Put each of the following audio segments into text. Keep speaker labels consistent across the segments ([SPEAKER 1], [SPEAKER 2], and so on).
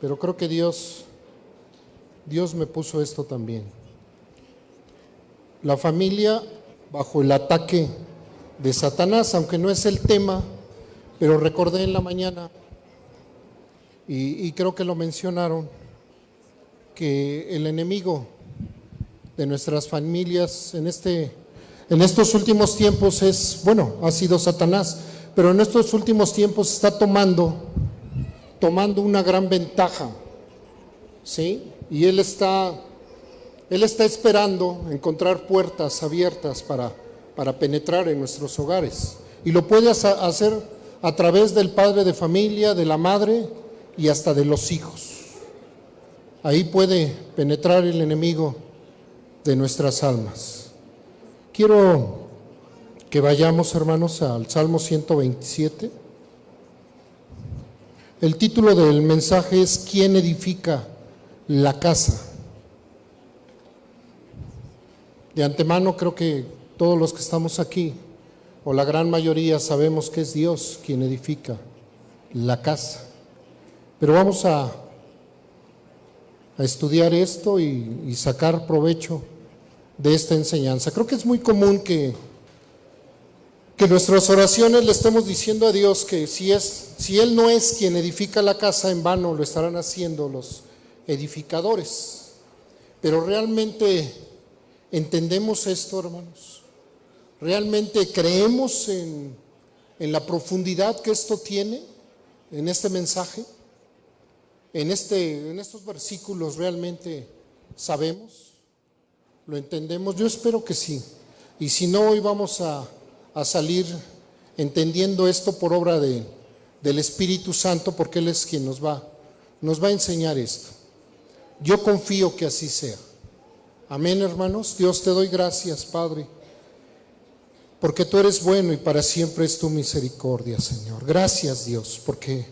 [SPEAKER 1] pero creo que Dios me puso esto también. La familia bajo el ataque de Satanás, aunque no es el tema, pero recordé en la mañana, y creo que lo mencionaron, que el enemigo de nuestras familias en estos últimos tiempos ha sido Satanás, pero en estos últimos tiempos está tomando una gran ventaja, ¿sí? Y él está esperando encontrar puertas abiertas para penetrar en nuestros hogares, y lo puede hacer a través del padre de familia, de la madre y hasta de los hijos. Ahí puede penetrar el enemigo de nuestras almas. Quiero que vayamos, hermanos, al Salmo 127. El título del mensaje es ¿Quién edifica la casa? De antemano creo que todos los que estamos aquí, o la gran mayoría, sabemos que es Dios quien edifica la casa. Pero vamos a estudiar esto y sacar provecho de esta enseñanza. Creo que es muy común que en nuestras oraciones le estemos diciendo a Dios que si Él no es quien edifica la casa, en vano lo estarán haciendo los edificadores. Pero realmente entendemos esto, hermanos. ¿Realmente creemos en la profundidad que esto tiene en este mensaje? En estos versículos realmente sabemos, lo entendemos. Yo espero que sí, y si no, hoy vamos a salir entendiendo esto por obra del Espíritu Santo, porque Él es quien nos va a enseñar esto. Yo confío que así sea. Amén, hermanos. Dios, te doy gracias, Padre, porque tú eres bueno y para siempre es tu misericordia, Señor. Gracias, Dios, porque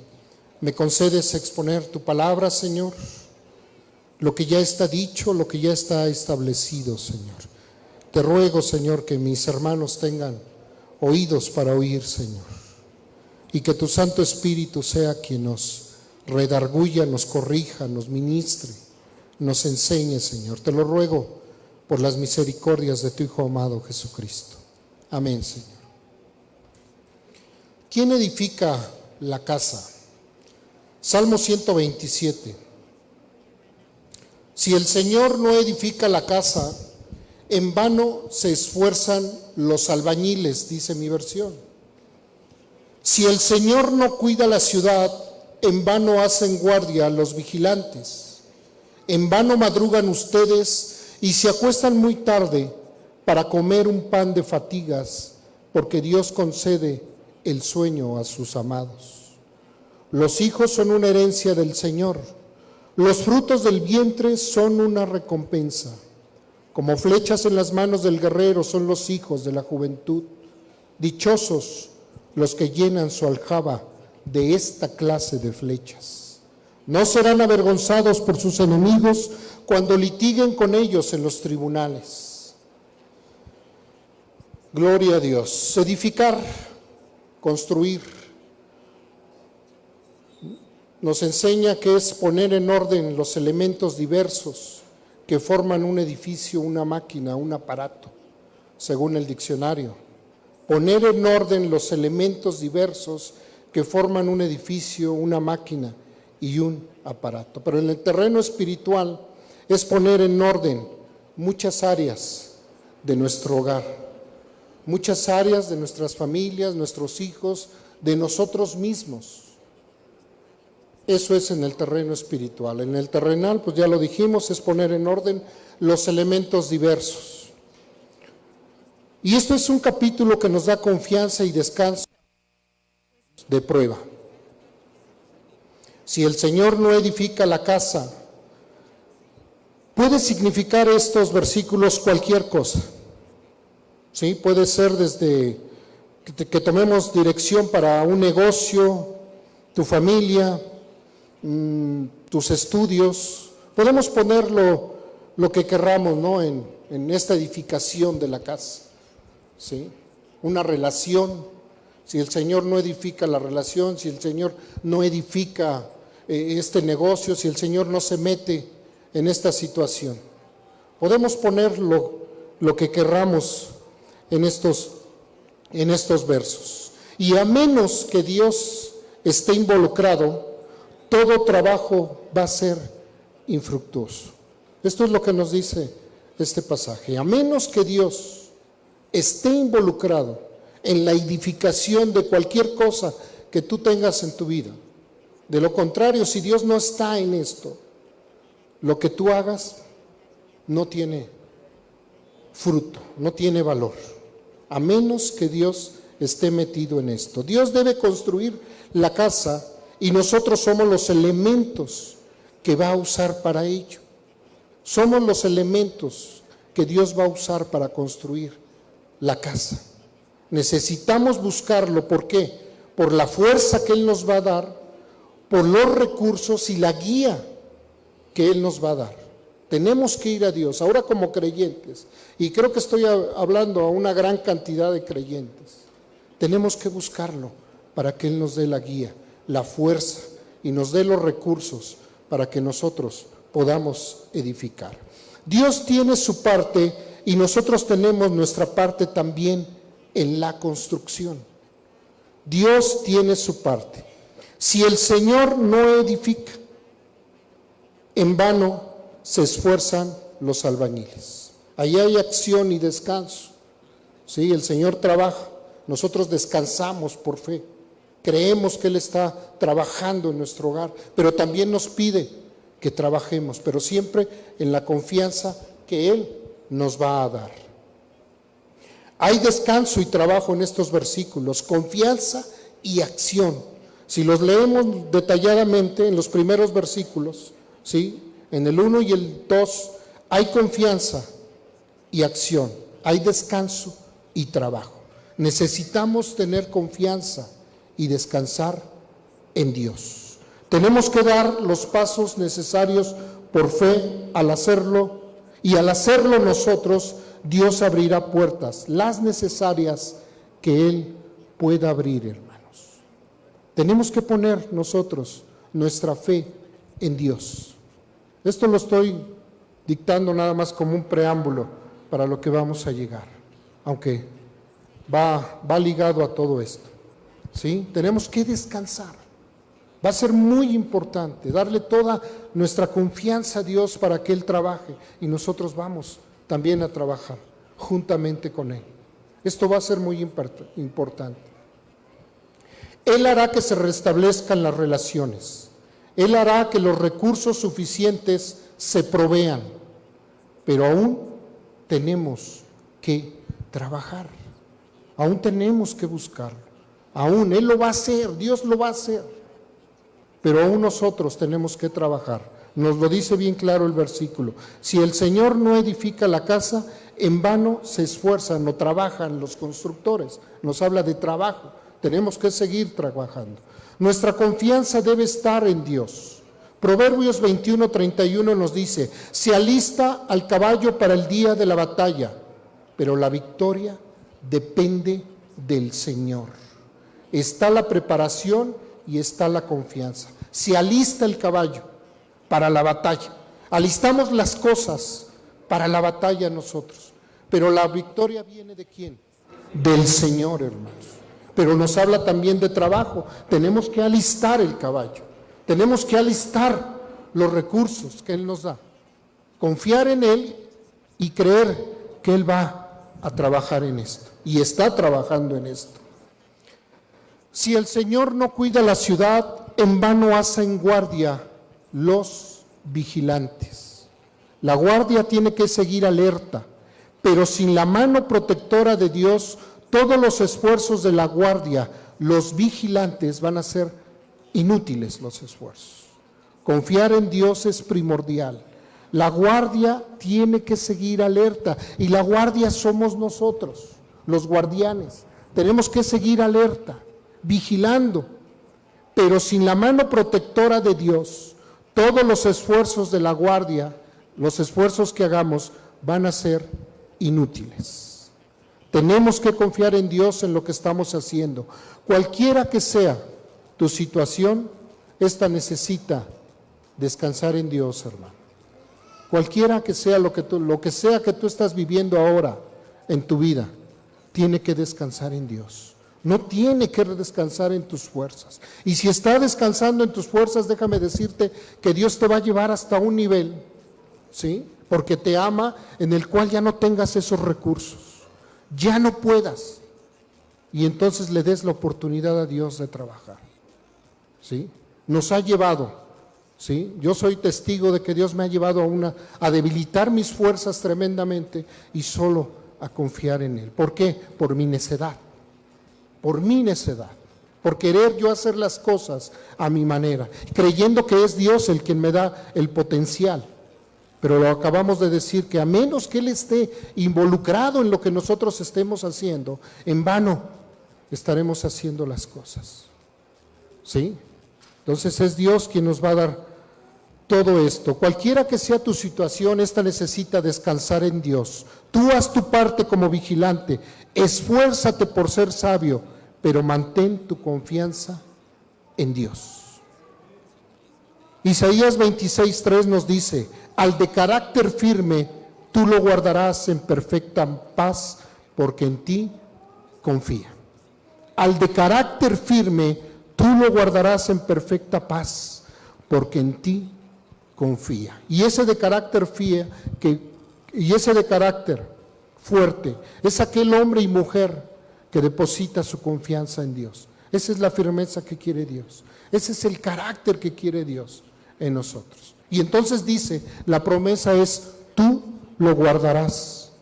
[SPEAKER 1] me concedes exponer tu palabra, Señor, lo que ya está dicho, lo que ya está establecido, Señor. Te ruego, Señor, que mis hermanos tengan oídos para oír, Señor, y que tu Santo Espíritu sea quien nos redarguya, nos corrija, nos ministre, nos enseñe, Señor. Te lo ruego por las misericordias de tu Hijo amado Jesucristo. Amén, Señor. ¿Quién edifica la casa? Salmo 127. Si el Señor no edifica la casa, en vano se esfuerzan los albañiles, dice mi versión. Si el Señor no cuida la ciudad, en vano hacen guardia los vigilantes. En vano madrugan ustedes y se acuestan muy tarde para comer un pan de fatigas, porque Dios concede el sueño a sus amados. Los hijos son una herencia del Señor, los frutos del vientre son una recompensa. Como flechas en las manos del guerrero son los hijos de la juventud. Dichosos los que llenan su aljaba de esta clase de flechas. No serán avergonzados por sus enemigos cuando litiguen con ellos en los tribunales. Gloria a Dios. Edificar, construir, nos enseña que es poner en orden los elementos diversos que forman un edificio, una máquina, un aparato, según el diccionario. Poner en orden los elementos diversos que forman un edificio, una máquina y un aparato. Pero en el terreno espiritual es poner en orden muchas áreas de nuestro hogar, muchas áreas de nuestras familias, nuestros hijos, de nosotros mismos. Eso es en el terreno espiritual. En el terrenal, pues ya lo dijimos, es poner en orden los elementos diversos. Y esto es un capítulo que nos da confianza y descanso de prueba. Si el Señor no edifica la casa, puede significar estos versículos cualquier cosa. ¿Sí? Puede ser desde que tomemos dirección para un negocio, tu familia, tus estudios. Podemos poner lo que querramos, ¿no? en esta edificación de la casa, ¿sí? Una relación si el Señor no edifica la relación, si el Señor no edifica este negocio, si el Señor no se mete en esta situación. Podemos poner lo que querramos en estos versos. Y a menos que Dios esté involucrado, todo trabajo va a ser infructuoso. Esto es lo que nos dice este pasaje. A menos que Dios esté involucrado en la edificación de cualquier cosa que tú tengas en tu vida. De lo contrario, si Dios no está en esto, lo que tú hagas no tiene fruto, no tiene valor, a menos que Dios esté metido en esto. Dios debe construir la casa y nosotros somos los elementos que va a usar para ello. Somos los elementos que Dios va a usar para construir la casa. Necesitamos buscarlo, ¿por qué? Por la fuerza que Él nos va a dar, por los recursos y la guía que Él nos va a dar. Tenemos que ir a Dios, ahora como creyentes, y creo que estoy hablando a una gran cantidad de creyentes. Tenemos que buscarlo para que Él nos dé la guía, la fuerza y nos dé los recursos para que nosotros podamos edificar. Dios tiene su parte y nosotros tenemos nuestra parte también en la construcción. Dios tiene su parte. Si el Señor no edifica, en vano se esfuerzan los albañiles. Ahí hay acción y descanso. Sí, el Señor trabaja, nosotros descansamos por fe. Creemos que Él está trabajando en nuestro hogar, pero también nos pide que trabajemos, pero siempre en la confianza que Él nos va a dar. Hay descanso y trabajo en estos versículos, confianza y acción. Si los leemos detalladamente en los primeros versículos, ¿sí? En el 1 y el 2 hay confianza y acción, hay descanso y trabajo. Necesitamos tener confianza y descansar en Dios. Tenemos que dar los pasos necesarios por fe al hacerlo, y al hacerlo nosotros, Dios abrirá puertas, las necesarias que Él pueda abrir, hermanos. Tenemos que poner nosotros nuestra fe en Dios. Esto lo estoy dictando nada más como un preámbulo para lo que vamos a llegar, aunque va ligado a todo esto. ¿Sí? Tenemos que descansar. Va a ser muy importante darle toda nuestra confianza a Dios para que Él trabaje y nosotros vamos también a trabajar juntamente con Él. Esto va a ser muy importante. Él hará que se restablezcan las relaciones. Él hará que los recursos suficientes se provean, pero aún tenemos que trabajar, aún tenemos que buscarlo, aún Él lo va a hacer, Dios lo va a hacer, pero aún nosotros tenemos que trabajar. Nos lo dice bien claro el versículo: si el Señor no edifica la casa, en vano se esfuerzan o trabajan los constructores. Nos habla de trabajo, tenemos que seguir trabajando. Nuestra confianza debe estar en Dios. Proverbios 21:31 nos dice: se alista al caballo para el día de la batalla, pero la victoria depende del Señor. Está la preparación y está la confianza. Se alista el caballo para la batalla. Alistamos las cosas para la batalla nosotros, pero la victoria viene ¿de quién? Del Señor, hermanos. Pero nos habla también de trabajo. Tenemos que alistar el caballo, tenemos que alistar los recursos que Él nos da, confiar en Él y creer que Él va a trabajar en esto y está trabajando en esto. Si el Señor no cuida la ciudad, en vano hacen guardia los vigilantes. La guardia tiene que seguir alerta, pero sin la mano protectora de Dios, todos los esfuerzos de la guardia, los vigilantes, van a ser inútiles los esfuerzos. Confiar en Dios es primordial. La guardia tiene que seguir alerta y la guardia somos nosotros, los guardianes. Tenemos que seguir alerta, vigilando, pero sin la mano protectora de Dios, todos los esfuerzos de la guardia, los esfuerzos que hagamos van a ser inútiles. Tenemos que confiar en Dios en lo que estamos haciendo. Cualquiera que sea tu situación, esta necesita descansar en Dios, hermano. Cualquiera que sea lo que sea que tú estás viviendo ahora en tu vida, tiene que descansar en Dios. No tiene que descansar en tus fuerzas. Y si está descansando en tus fuerzas, déjame decirte que Dios te va a llevar hasta un nivel, ¿sí? Porque te ama, en el cual ya no tengas esos recursos, ya no puedas. Y entonces le des la oportunidad a Dios de trabajar, ¿sí? Nos ha llevado, ¿sí? Yo soy testigo de que Dios me ha llevado a debilitar mis fuerzas tremendamente y solo a confiar en Él. ¿Por qué? Por mi necedad. Por mi necedad, por querer yo hacer las cosas a mi manera, creyendo que es Dios el quien me da el potencial. Pero lo acabamos de decir, que a menos que Él esté involucrado en lo que nosotros estemos haciendo, en vano estaremos haciendo las cosas, ¿sí? Entonces es Dios quien nos va a dar todo esto. Cualquiera que sea tu situación, esta necesita descansar en Dios. Tú haz tu parte como vigilante, esfuérzate por ser sabio, pero mantén tu confianza en Dios. Isaías 26:3 nos dice: al de carácter firme, tú lo guardarás en perfecta paz, porque en ti confía. Al de carácter firme, tú lo guardarás en perfecta paz, porque en ti confía. Y ese de carácter ese de carácter fuerte es aquel hombre y mujer que deposita su confianza en Dios. Esa es la firmeza que quiere Dios. Ese es el carácter que quiere Dios en nosotros. Y entonces dice, la promesa es: tú lo guardarás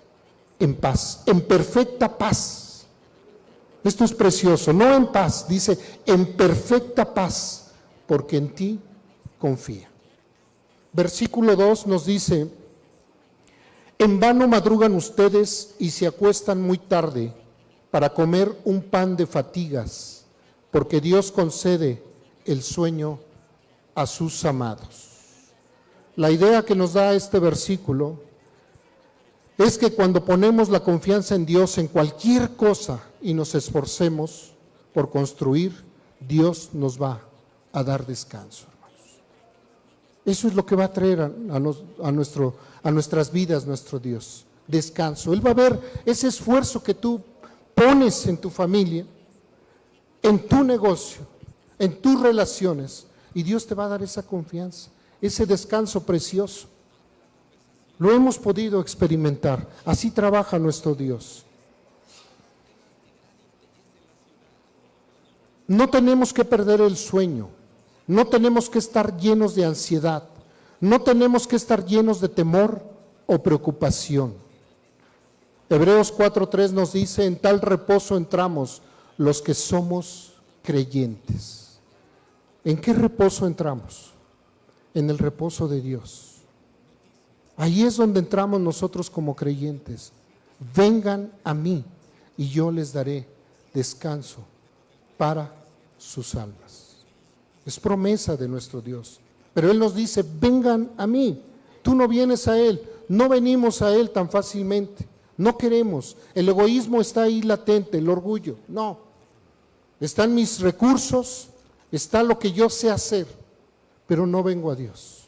[SPEAKER 1] en paz, en perfecta paz. Esto es precioso, no en paz, dice en perfecta paz, porque en ti confía. Versículo 2 nos dice: en vano madrugan ustedes y se acuestan muy tarde para comer un pan de fatigas, porque Dios concede el sueño a sus amados. La idea que nos da este versículo es que cuando ponemos la confianza en Dios en cualquier cosa y nos esforcemos por construir, Dios nos va a dar descanso, hermanos. Eso es lo que va a traer a nuestras vidas nuestro Dios, descanso. Él va a ver ese esfuerzo que tú pones en tu familia, en tu negocio, en tus relaciones, y Dios te va a dar esa confianza, ese descanso precioso. Lo hemos podido experimentar. Así trabaja nuestro Dios. No tenemos que perder el sueño, no tenemos que estar llenos de ansiedad, no tenemos que estar llenos de temor o preocupación. Hebreos 4:3 nos dice: en tal reposo entramos los que somos creyentes. ¿En qué reposo entramos? En el reposo de Dios. Ahí es donde entramos nosotros como creyentes. Vengan a mí y yo les daré descanso para sus almas. Es promesa de nuestro Dios. Pero Él nos dice: vengan a mí. Tú no vienes a Él, no venimos a Él tan fácilmente. No queremos, el egoísmo está ahí latente, el orgullo, no. Están mis recursos, está lo que yo sé hacer, pero no vengo a Dios.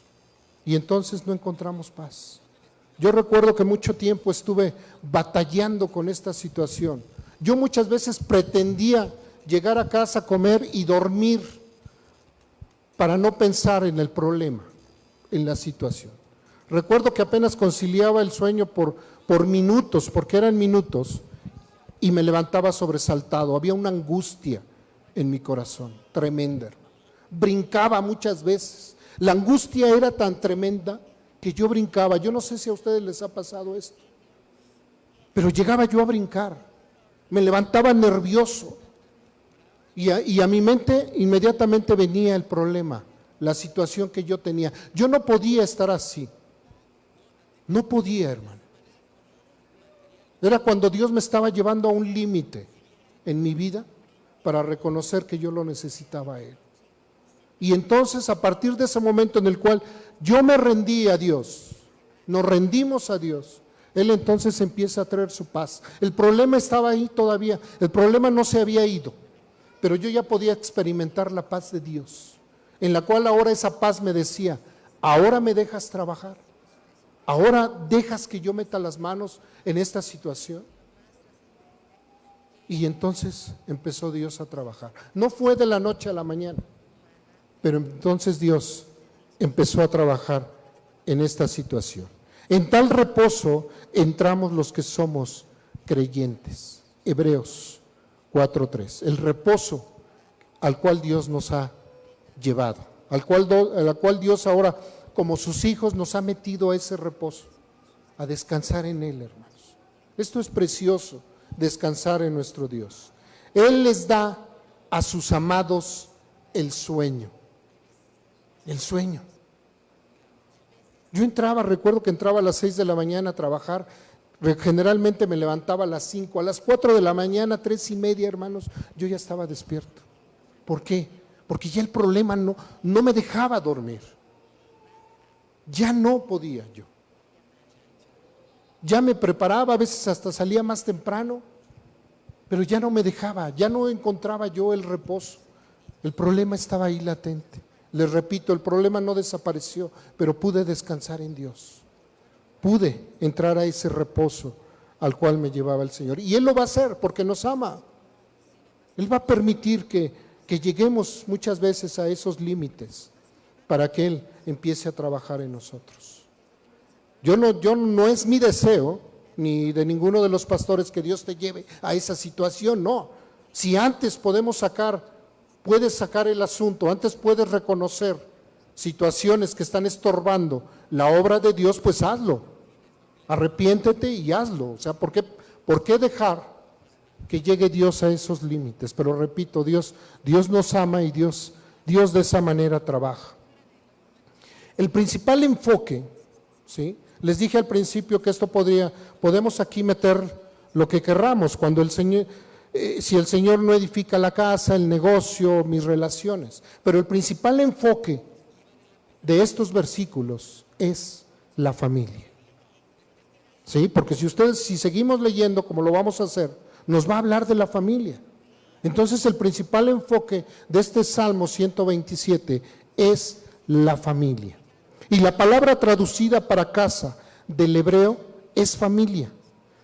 [SPEAKER 1] Y entonces no encontramos paz. Yo recuerdo que mucho tiempo estuve batallando con esta situación. Yo muchas veces pretendía llegar a casa a comer y dormir para no pensar en el problema, en la situación. Recuerdo que apenas conciliaba el sueño por minutos, porque eran minutos, y me levantaba sobresaltado. Había una angustia en mi corazón, tremenda. Brincaba muchas veces. La angustia era tan tremenda que yo brincaba. Yo no sé si a ustedes les ha pasado esto, pero llegaba yo a brincar. Me levantaba nervioso. Y a mi mente inmediatamente venía el problema, la situación que yo tenía. Yo no podía estar así. No podía, hermano. Era cuando Dios me estaba llevando a un límite en mi vida para reconocer que yo lo necesitaba a Él. Y entonces, a partir de ese momento en el cual yo me rendí a Dios, nos rendimos a Dios, Él entonces empieza a traer su paz. El problema estaba ahí todavía, el problema no se había ido, pero yo ya podía experimentar la paz de Dios, en la cual ahora esa paz me decía, ahora me dejas trabajar, ahora dejas que yo meta las manos en esta situación. Y entonces empezó Dios a trabajar. No fue de la noche a la mañana, pero entonces Dios empezó a trabajar en esta situación. En tal reposo entramos los que somos creyentes. Hebreos 4:3. El reposo al cual Dios nos ha llevado, a la cual Dios ahora, como sus hijos, nos ha metido a ese reposo, a descansar en Él, hermanos. Esto es precioso, descansar en nuestro Dios. Él les da a sus amados el sueño. El sueño. Yo recuerdo que entraba a las 6 de la mañana a trabajar, generalmente me levantaba a las 5, a las 4 de la mañana, 3:30, hermanos, yo ya estaba despierto. ¿Por qué? Porque ya el problema no me dejaba dormir. Ya no podía yo. Ya me preparaba, a veces hasta salía más temprano, pero ya no me dejaba, ya no encontraba yo el reposo. El problema estaba ahí latente. Les repito, el problema no desapareció, pero pude descansar en Dios. Pude entrar a ese reposo al cual me llevaba el Señor. Y Él lo va a hacer porque nos ama. Él va a permitir que lleguemos muchas veces a esos límites para que Él empiece a trabajar en nosotros. Yo no es mi deseo, ni de ninguno de los pastores, que Dios te lleve a esa situación, no. Si antes puedes sacar el asunto, antes puedes reconocer situaciones que están estorbando la obra de Dios, pues hazlo. Arrepiéntete y hazlo. O sea, ¿por qué dejar que llegue Dios a esos límites? Pero repito, Dios nos ama y Dios de esa manera trabaja. El principal enfoque, ¿sí? Les dije al principio que podemos aquí meter lo que querramos, cuando el Señor, si el Señor no edifica la casa, el negocio, mis relaciones. Pero el principal enfoque de estos versículos es la familia. ¿Sí? Porque si seguimos leyendo como lo vamos a hacer, nos va a hablar de la familia. Entonces el principal enfoque de este Salmo 127 es la familia. Y la palabra traducida para casa del hebreo es familia.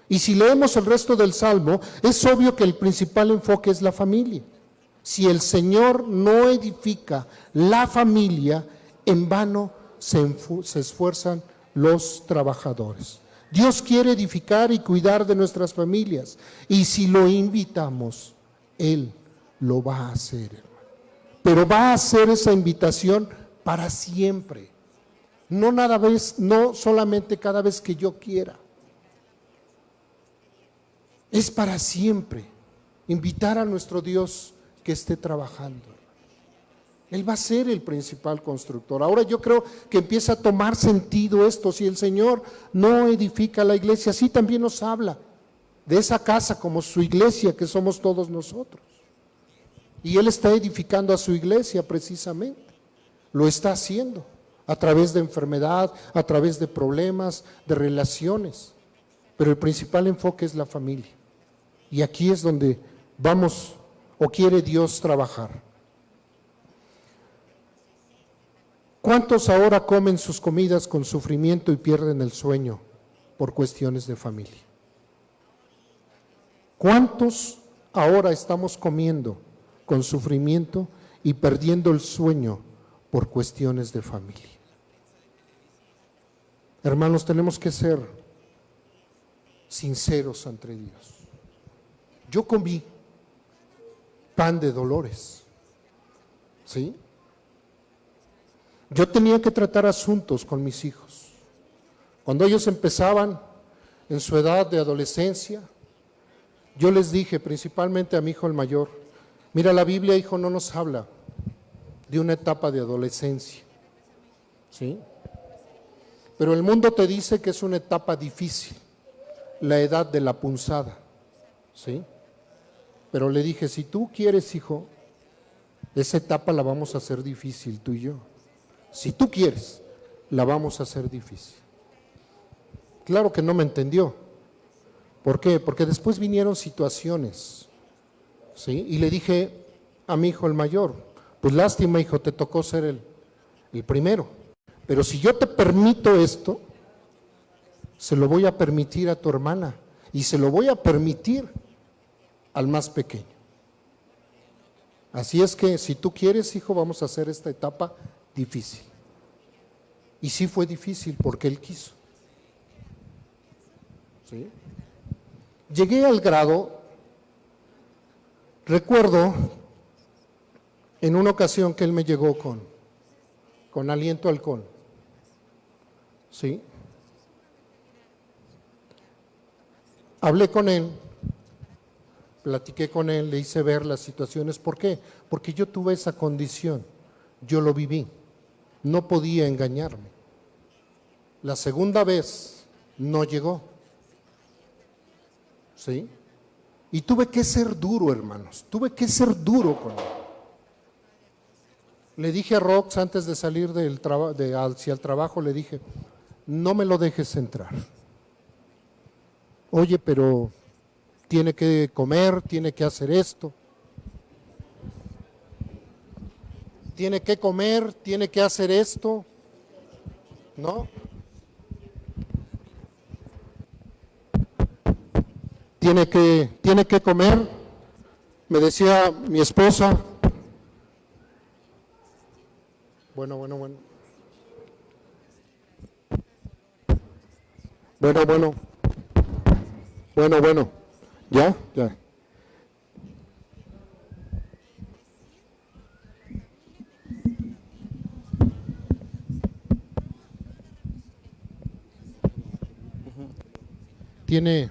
[SPEAKER 1] Y si leemos el resto del Salmo, es obvio que el principal enfoque es la familia. Si el Señor no edifica la familia, en vano se esfuerzan los trabajadores. Dios quiere edificar y cuidar de nuestras familias. Y si lo invitamos, Él lo va a hacer, hermano. Pero va a hacer esa invitación para siempre. No solamente cada vez que yo quiera. Es para siempre. Invitar a nuestro Dios que esté trabajando. Él va a ser el principal constructor. Ahora yo creo que empieza a tomar sentido esto. Si el Señor no edifica la iglesia, sí también nos habla de esa casa como su iglesia que somos todos nosotros. Y Él está edificando a su iglesia precisamente. Lo está haciendo a través de enfermedad, a través de problemas, de relaciones. Pero el principal enfoque es la familia. Y aquí es donde vamos o quiere Dios trabajar. ¿Cuántos ahora comen sus comidas con sufrimiento y pierden el sueño por cuestiones de familia? ¿Cuántos ahora estamos comiendo con sufrimiento y perdiendo el sueño por cuestiones de familia? Hermanos, tenemos que ser sinceros ante Dios. Yo comí pan de dolores, ¿sí? Yo tenía que tratar asuntos con mis hijos. Cuando ellos empezaban en su edad de adolescencia, yo les dije, principalmente a mi hijo el mayor, mira, la Biblia, hijo, no nos habla de una etapa de adolescencia, ¿sí? Pero el mundo te dice que es una etapa difícil, la edad de la punzada, ¿sí? Pero le dije, si tú quieres, hijo, esa etapa la vamos a hacer difícil, tú y yo. Si tú quieres, la vamos a hacer difícil. Claro que no me entendió. ¿Por qué? Porque después vinieron situaciones, ¿sí? Y le dije a mi hijo el mayor, pues lástima, hijo, te tocó ser el primero. Pero si yo te permito esto, se lo voy a permitir a tu hermana y se lo voy a permitir al más pequeño. Así es que si tú quieres, hijo, vamos a hacer esta etapa difícil. Y sí fue difícil porque él quiso. ¿Sí? Llegué al grado, recuerdo en una ocasión que él me llegó con aliento a alcohol. ¿Sí? Hablé con él, platiqué con él, le hice ver las situaciones. ¿Por qué? Porque yo tuve esa condición, yo lo viví, no podía engañarme. La segunda vez no llegó. ¿Sí? Y tuve que ser duro, hermanos, tuve que ser duro con él. Le dije a Rox antes de salir hacia el trabajo, le dije, no me lo dejes entrar. Oye, pero tiene que comer, tiene que hacer esto. Tiene que comer, tiene que hacer esto. ¿No? Tiene que comer. Me decía mi esposa. Bueno. Ya. Tiene.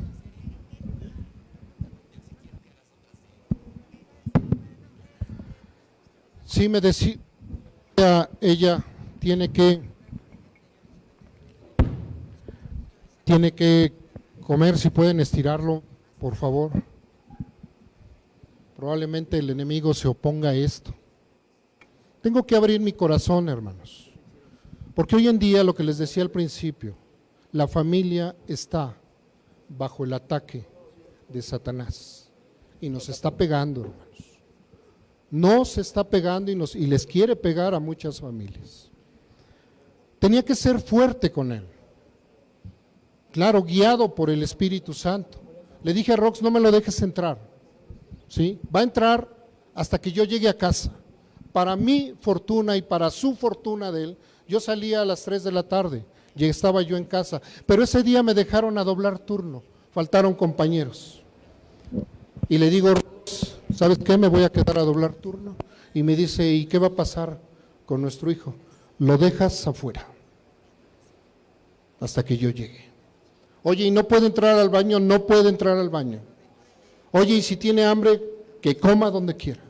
[SPEAKER 1] Sí, me decía ella tiene que comer, si pueden estirarlo, por favor. Probablemente el enemigo se oponga a esto. Tengo que abrir mi corazón, hermanos, porque hoy en día, lo que les decía al principio, la familia está bajo el ataque de Satanás y nos está pegando, hermanos. Nos está pegando y les quiere pegar a muchas familias. Tenía que ser fuerte con él. Claro, guiado por el Espíritu Santo. Le dije a Rox, no me lo dejes entrar. ¿Sí? Va a entrar hasta que yo llegue a casa. Para mi fortuna y para su fortuna de él, yo salía a las 3 de la tarde y estaba yo en casa. Pero ese día me dejaron a doblar turno, faltaron compañeros. Y le digo, Rox, ¿sabes qué? Me voy a quedar a doblar turno. Y me dice, ¿y qué va a pasar con nuestro hijo? Lo dejas afuera hasta que yo llegue. Oye, ¿y no puede entrar al baño? No puede entrar al baño. Oye, y si tiene hambre, que coma donde quiera.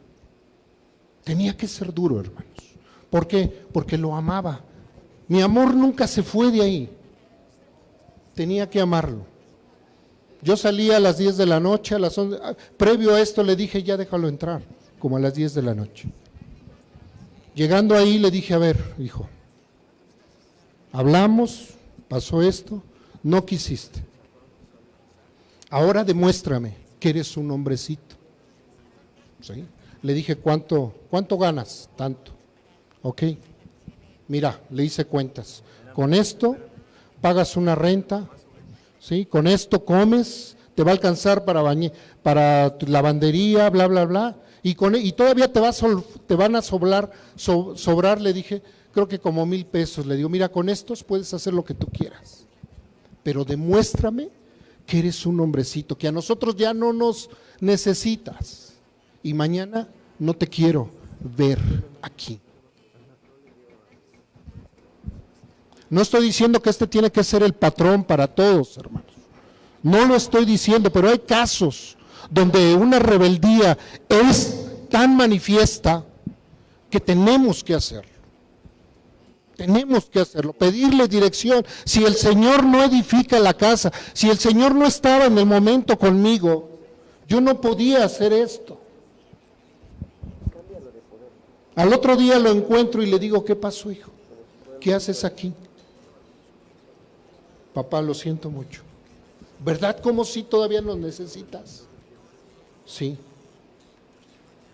[SPEAKER 1] Tenía que ser duro, hermanos. ¿Por qué? Porque lo amaba. Mi amor nunca se fue de ahí. Tenía que amarlo. Yo salía a las 10 de la noche, a las 11, previo a esto le dije, ya déjalo entrar, como a las 10 de la noche. Llegando ahí le dije, a ver, hijo, hablamos, pasó esto, no quisiste. Ahora demuéstrame que eres un hombrecito. ¿Sí? Le dije, ¿cuánto ganas? Tanto. Ok. Mira, le hice cuentas. Con esto pagas una renta, ¿sí? Con esto comes, te va a alcanzar para tu lavandería, bla, bla, bla. Y todavía te van a sobrar, le dije, creo que como 1,000 pesos. Le digo, mira, con estos puedes hacer lo que tú quieras. Pero demuéstrame que eres un hombrecito, que a nosotros ya no nos necesitas. Y mañana no te quiero ver aquí. No estoy diciendo que este tiene que ser el patrón para todos, hermanos. No lo estoy diciendo, pero hay casos donde una rebeldía es tan manifiesta que tenemos que hacerlo. Tenemos que hacerlo, pedirle dirección. Si el Señor no edifica la casa, si el Señor no estaba en el momento conmigo, yo no podía hacer esto. Al otro día lo encuentro y le digo, ¿qué pasó, hijo? ¿Qué haces aquí? papá, lo siento mucho. ¿Verdad como si todavía nos necesitas? Sí.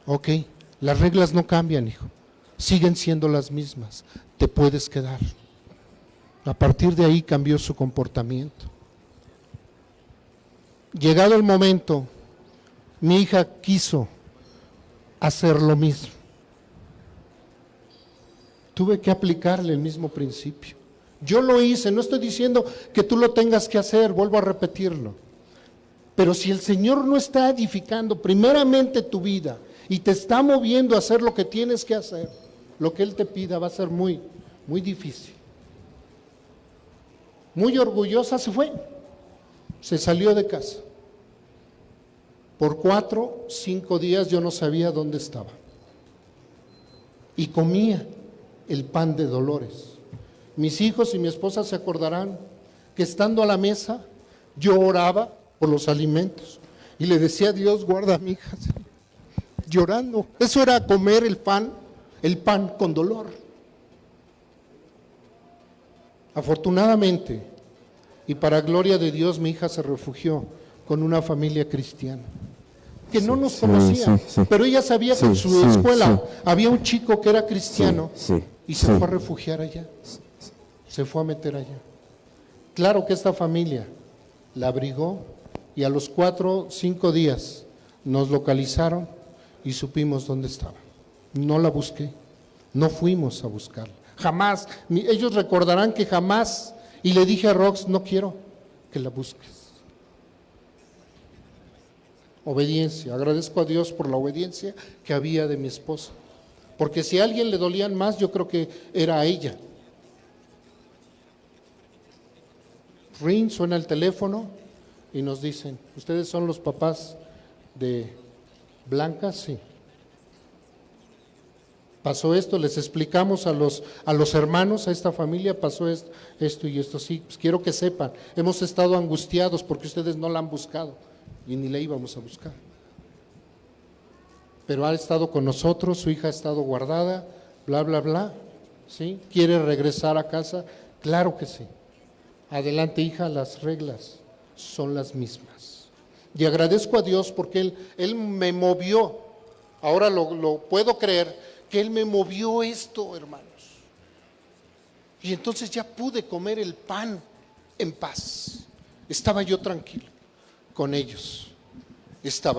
[SPEAKER 1] Ok, las reglas no cambian, hijo. Siguen siendo las mismas. Te puedes quedar. A partir de ahí cambió su comportamiento. Llegado el momento, mi hija quiso hacer lo mismo. Tuve que aplicarle el mismo principio. Yo lo hice, no estoy diciendo que tú lo tengas que hacer, vuelvo a repetirlo. Pero si el Señor no está edificando primeramente tu vida y te está moviendo a hacer lo que tienes que hacer, lo que Él te pida va a ser muy, muy difícil. Muy orgullosa se fue, se salió de casa. Por 4, 5 días yo no sabía dónde estaba. Y comía el pan de dolores. Mis hijos y mi esposa se acordarán que estando a la mesa yo oraba por los alimentos y le decía a Dios, guarda a mi hija, llorando. Eso era comer el pan con dolor. Afortunadamente, y para gloria de Dios, mi hija se refugió con una familia cristiana que no nos conocía, pero ella sabía que en su escuela había un chico que era cristiano y se fue a refugiar allá, se fue a meter allá. Claro que esta familia la abrigó y a los 4, 5 días nos localizaron y supimos dónde estaba. No la busqué, no fuimos a buscarla, jamás. Ellos recordarán que jamás, y le dije a Rox, no quiero que la busques. Obediencia, agradezco a Dios por la obediencia que había de mi esposa, porque si a alguien le dolían más, yo creo que era a ella. Ring, suena el teléfono y nos dicen, ¿ustedes son los papás de Blanca? Sí. Pasó esto, les explicamos a los hermanos, a esta familia, pasó esto y esto. Sí, pues quiero que sepan, hemos estado angustiados porque ustedes no la han buscado y ni la íbamos a buscar. Pero ha estado con nosotros, su hija ha estado guardada, bla, bla, bla. ¿Sí? ¿Quiere regresar a casa? Claro que sí. Adelante, hija, las reglas son las mismas. Y agradezco a Dios porque Él me movió, ahora lo puedo creer, que Él me movió esto, hermanos. Y entonces ya pude comer el pan en paz. Estaba yo tranquilo con ellos.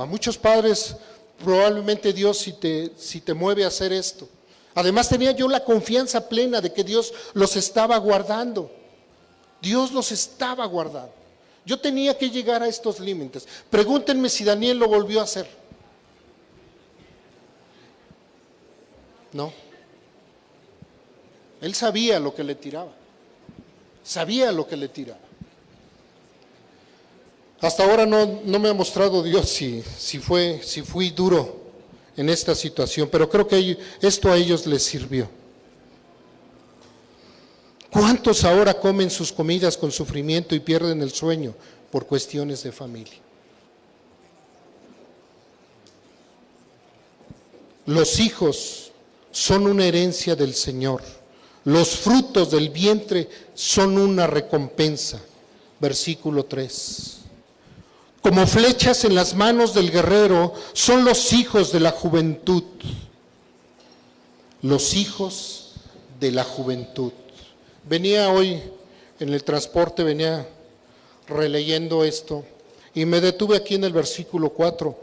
[SPEAKER 1] Muchos padres, probablemente Dios si te mueve a hacer esto. Además tenía yo la confianza plena de que Dios los estaba guardando. Dios los estaba guardando. Yo tenía que llegar a estos límites. Pregúntenme si Daniel lo volvió a hacer. No. Él sabía lo que le tiraba. Sabía lo que le tiraba. Hasta ahora no me ha mostrado Dios si fui duro en esta situación, pero creo que esto a ellos les sirvió. ¿Cuántos ahora comen sus comidas con sufrimiento y pierden el sueño por cuestiones de familia? Los hijos son una herencia del Señor. Los frutos del vientre son una recompensa. Versículo 3. Como flechas en las manos del guerrero son los hijos de la juventud. Los hijos de la juventud. Venía hoy en el transporte, venía releyendo esto y me detuve aquí en el versículo 4.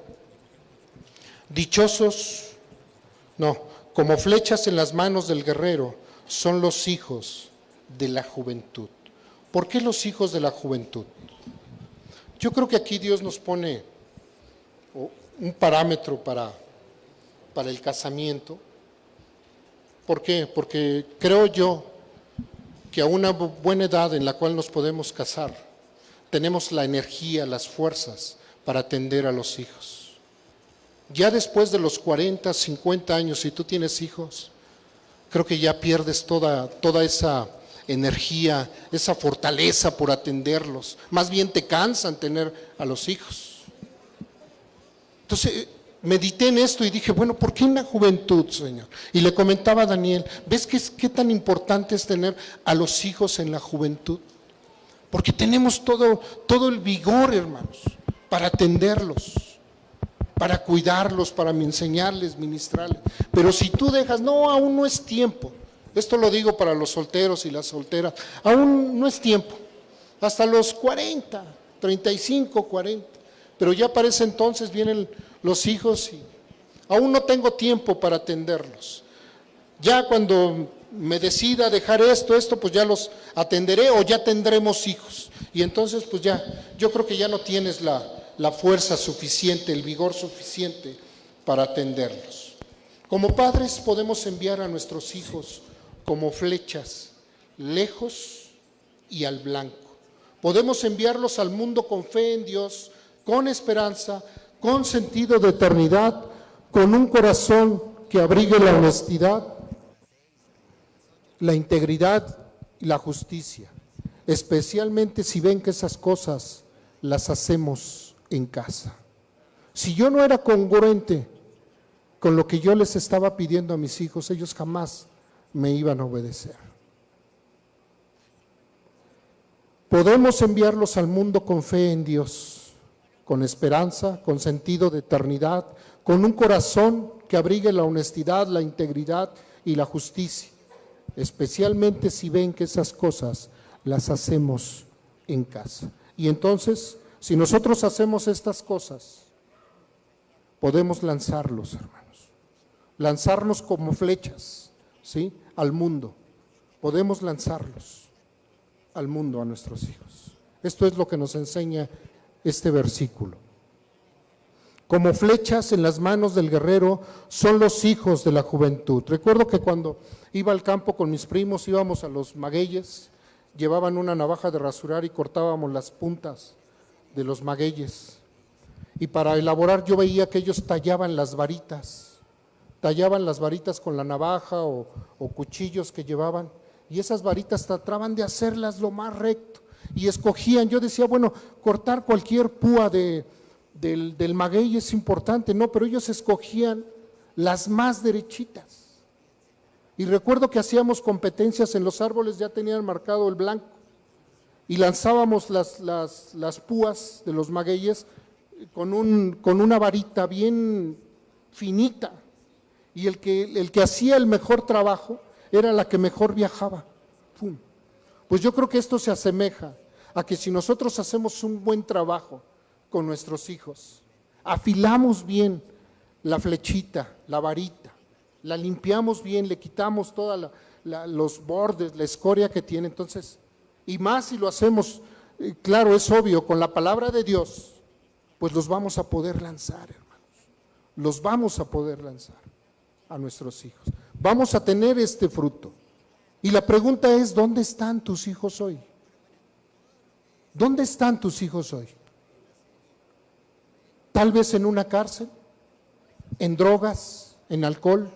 [SPEAKER 1] Como flechas en las manos del guerrero son los hijos de la juventud. ¿Por qué los hijos de la juventud? Yo creo que aquí Dios nos pone un parámetro para el casamiento. ¿Por qué? Porque creo yo que a una buena edad en la cual nos podemos casar, tenemos la energía, las fuerzas para atender a los hijos. Ya después de los 40, 50 años, si tú tienes hijos, creo que ya pierdes toda esa energía, esa fortaleza por atenderlos. Más bien te cansan tener a los hijos. Entonces medité en esto y dije, bueno, ¿por qué en la juventud, Señor? Y le comentaba a Daniel, ¿ves qué tan importante es tener a los hijos en la juventud? porque tenemos todo el vigor, hermanos, para atenderlos, para cuidarlos, para enseñarles, ministrarles. Pero si tú dejas, no, aún no es tiempo. Esto lo digo para los solteros y las solteras, aún no es tiempo. Hasta los 40, 35, 40. Pero ya para ese entonces vienen los hijos y aún no tengo tiempo para atenderlos. Ya cuando me decida dejar esto, pues ya los atenderé o ya tendremos hijos. Y entonces pues ya, yo creo que ya no tienes la fuerza suficiente, el vigor suficiente para atenderlos. Como padres podemos enviar a nuestros hijos como flechas, lejos y al blanco. Podemos enviarlos al mundo con fe en Dios, con esperanza, con sentido de eternidad, con un corazón que abrigue la honestidad, la integridad y la justicia, especialmente si ven que esas cosas las hacemos en casa. Si yo no era congruente con lo que yo les estaba pidiendo a mis hijos, ellos jamás me iban a obedecer. Podemos enviarlos al mundo con fe en Dios, con esperanza, con sentido de eternidad, con un corazón que abrigue la honestidad, la integridad y la justicia, especialmente si ven que esas cosas las hacemos en casa. Y entonces, si nosotros hacemos estas cosas, podemos lanzarlos, hermanos, lanzarnos como flechas, ¿sí?, al mundo. Podemos lanzarlos al mundo, a nuestros hijos. Esto es lo que nos enseña este versículo. Como flechas en las manos del guerrero son los hijos de la juventud. Recuerdo que cuando iba al campo con mis primos, íbamos a los magueyes, llevaban una navaja de rasurar y cortábamos las puntas de los magueyes. Y para elaborar yo veía que ellos tallaban las varitas con la navaja o cuchillos que llevaban, y esas varitas trataban de hacerlas lo más recto, y escogían, yo decía, bueno, cortar cualquier púa del maguey es importante, no, pero ellos escogían las más derechitas. Y recuerdo que hacíamos competencias en los árboles, ya tenían marcado el blanco, y lanzábamos las púas de los magueyes con una varita bien finita, y el que hacía el mejor trabajo era la que mejor viajaba. ¡Pum! Pues yo creo que esto se asemeja a que si nosotros hacemos un buen trabajo con nuestros hijos, afilamos bien la flechita, la varita, la limpiamos bien, le quitamos todos los bordes, la escoria que tiene, entonces, y más si lo hacemos, claro, es obvio, con la palabra de Dios, pues los vamos a poder lanzar, hermanos, los vamos a poder lanzar a nuestros hijos. Vamos a tener este fruto. Y la pregunta es, ¿dónde están tus hijos hoy? ¿Dónde están tus hijos hoy? Tal vez en una cárcel, en drogas, en alcohol,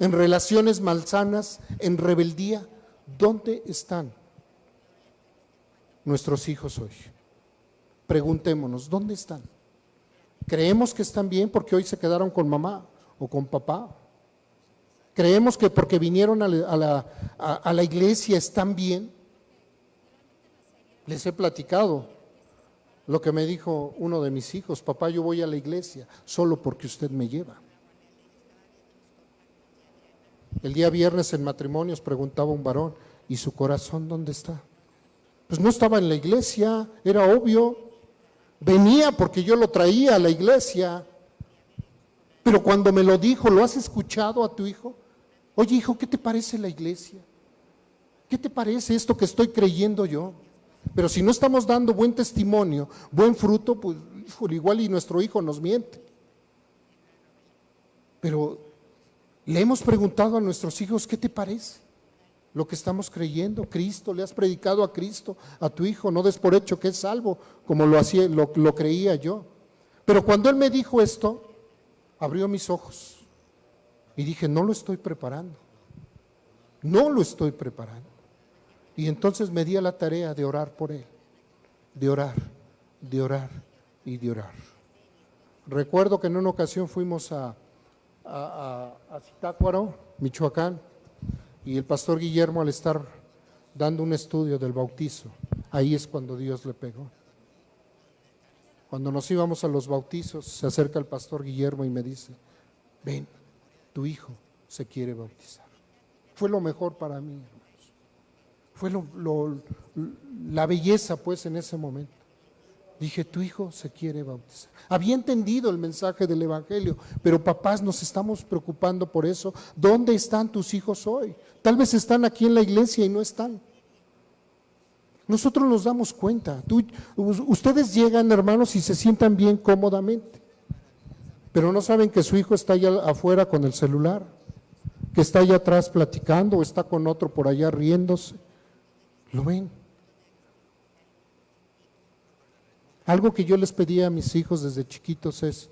[SPEAKER 1] en relaciones malsanas, en rebeldía. ¿Dónde están nuestros hijos hoy? Preguntémonos, ¿dónde están? Creemos que están bien porque hoy se quedaron con mamá o con papá. Creemos que porque vinieron a la iglesia están bien. Les he platicado lo que me dijo uno de mis hijos: papá, yo voy a la iglesia solo porque usted me lleva. El día viernes en matrimonios preguntaba un varón: ¿y su corazón dónde está? Pues no estaba en la iglesia, era obvio. Venía porque yo lo traía a la iglesia. Pero cuando me lo dijo, ¿lo has escuchado a tu hijo? Oye, hijo, ¿qué te parece la iglesia? ¿Qué te parece esto que estoy creyendo yo? Pero si no estamos dando buen testimonio, buen fruto, pues igual y nuestro hijo nos miente. Pero le hemos preguntado a nuestros hijos, ¿qué te parece lo que estamos creyendo? Cristo, le has predicado a Cristo a tu hijo, no des por hecho que es salvo, como lo creía yo. Pero cuando él me dijo esto, abrió mis ojos y dije, no lo estoy preparando, no lo estoy preparando. Y entonces me di a la tarea de orar por él, de orar y de orar. Recuerdo que en una ocasión fuimos a Zitácuaro, Michoacán, y el pastor Guillermo, al estar dando un estudio del bautizo, ahí es cuando Dios le pegó. Cuando nos íbamos a los bautizos, se acerca el pastor Guillermo y me dice, ven, tu hijo se quiere bautizar. Fue lo mejor para mí, hermanos. Fue la belleza, pues, en ese momento. Dije, tu hijo se quiere bautizar. Había entendido el mensaje del Evangelio, pero papás, nos estamos preocupando por eso. ¿Dónde están tus hijos hoy? Tal vez están aquí en la iglesia y no están. Nosotros nos damos cuenta. Ustedes llegan, hermanos, y se sientan bien cómodamente, pero no saben que su hijo está allá afuera con el celular, que está allá atrás platicando o está con otro por allá riéndose. ¿Lo ven? Algo que yo les pedía a mis hijos desde chiquitos es,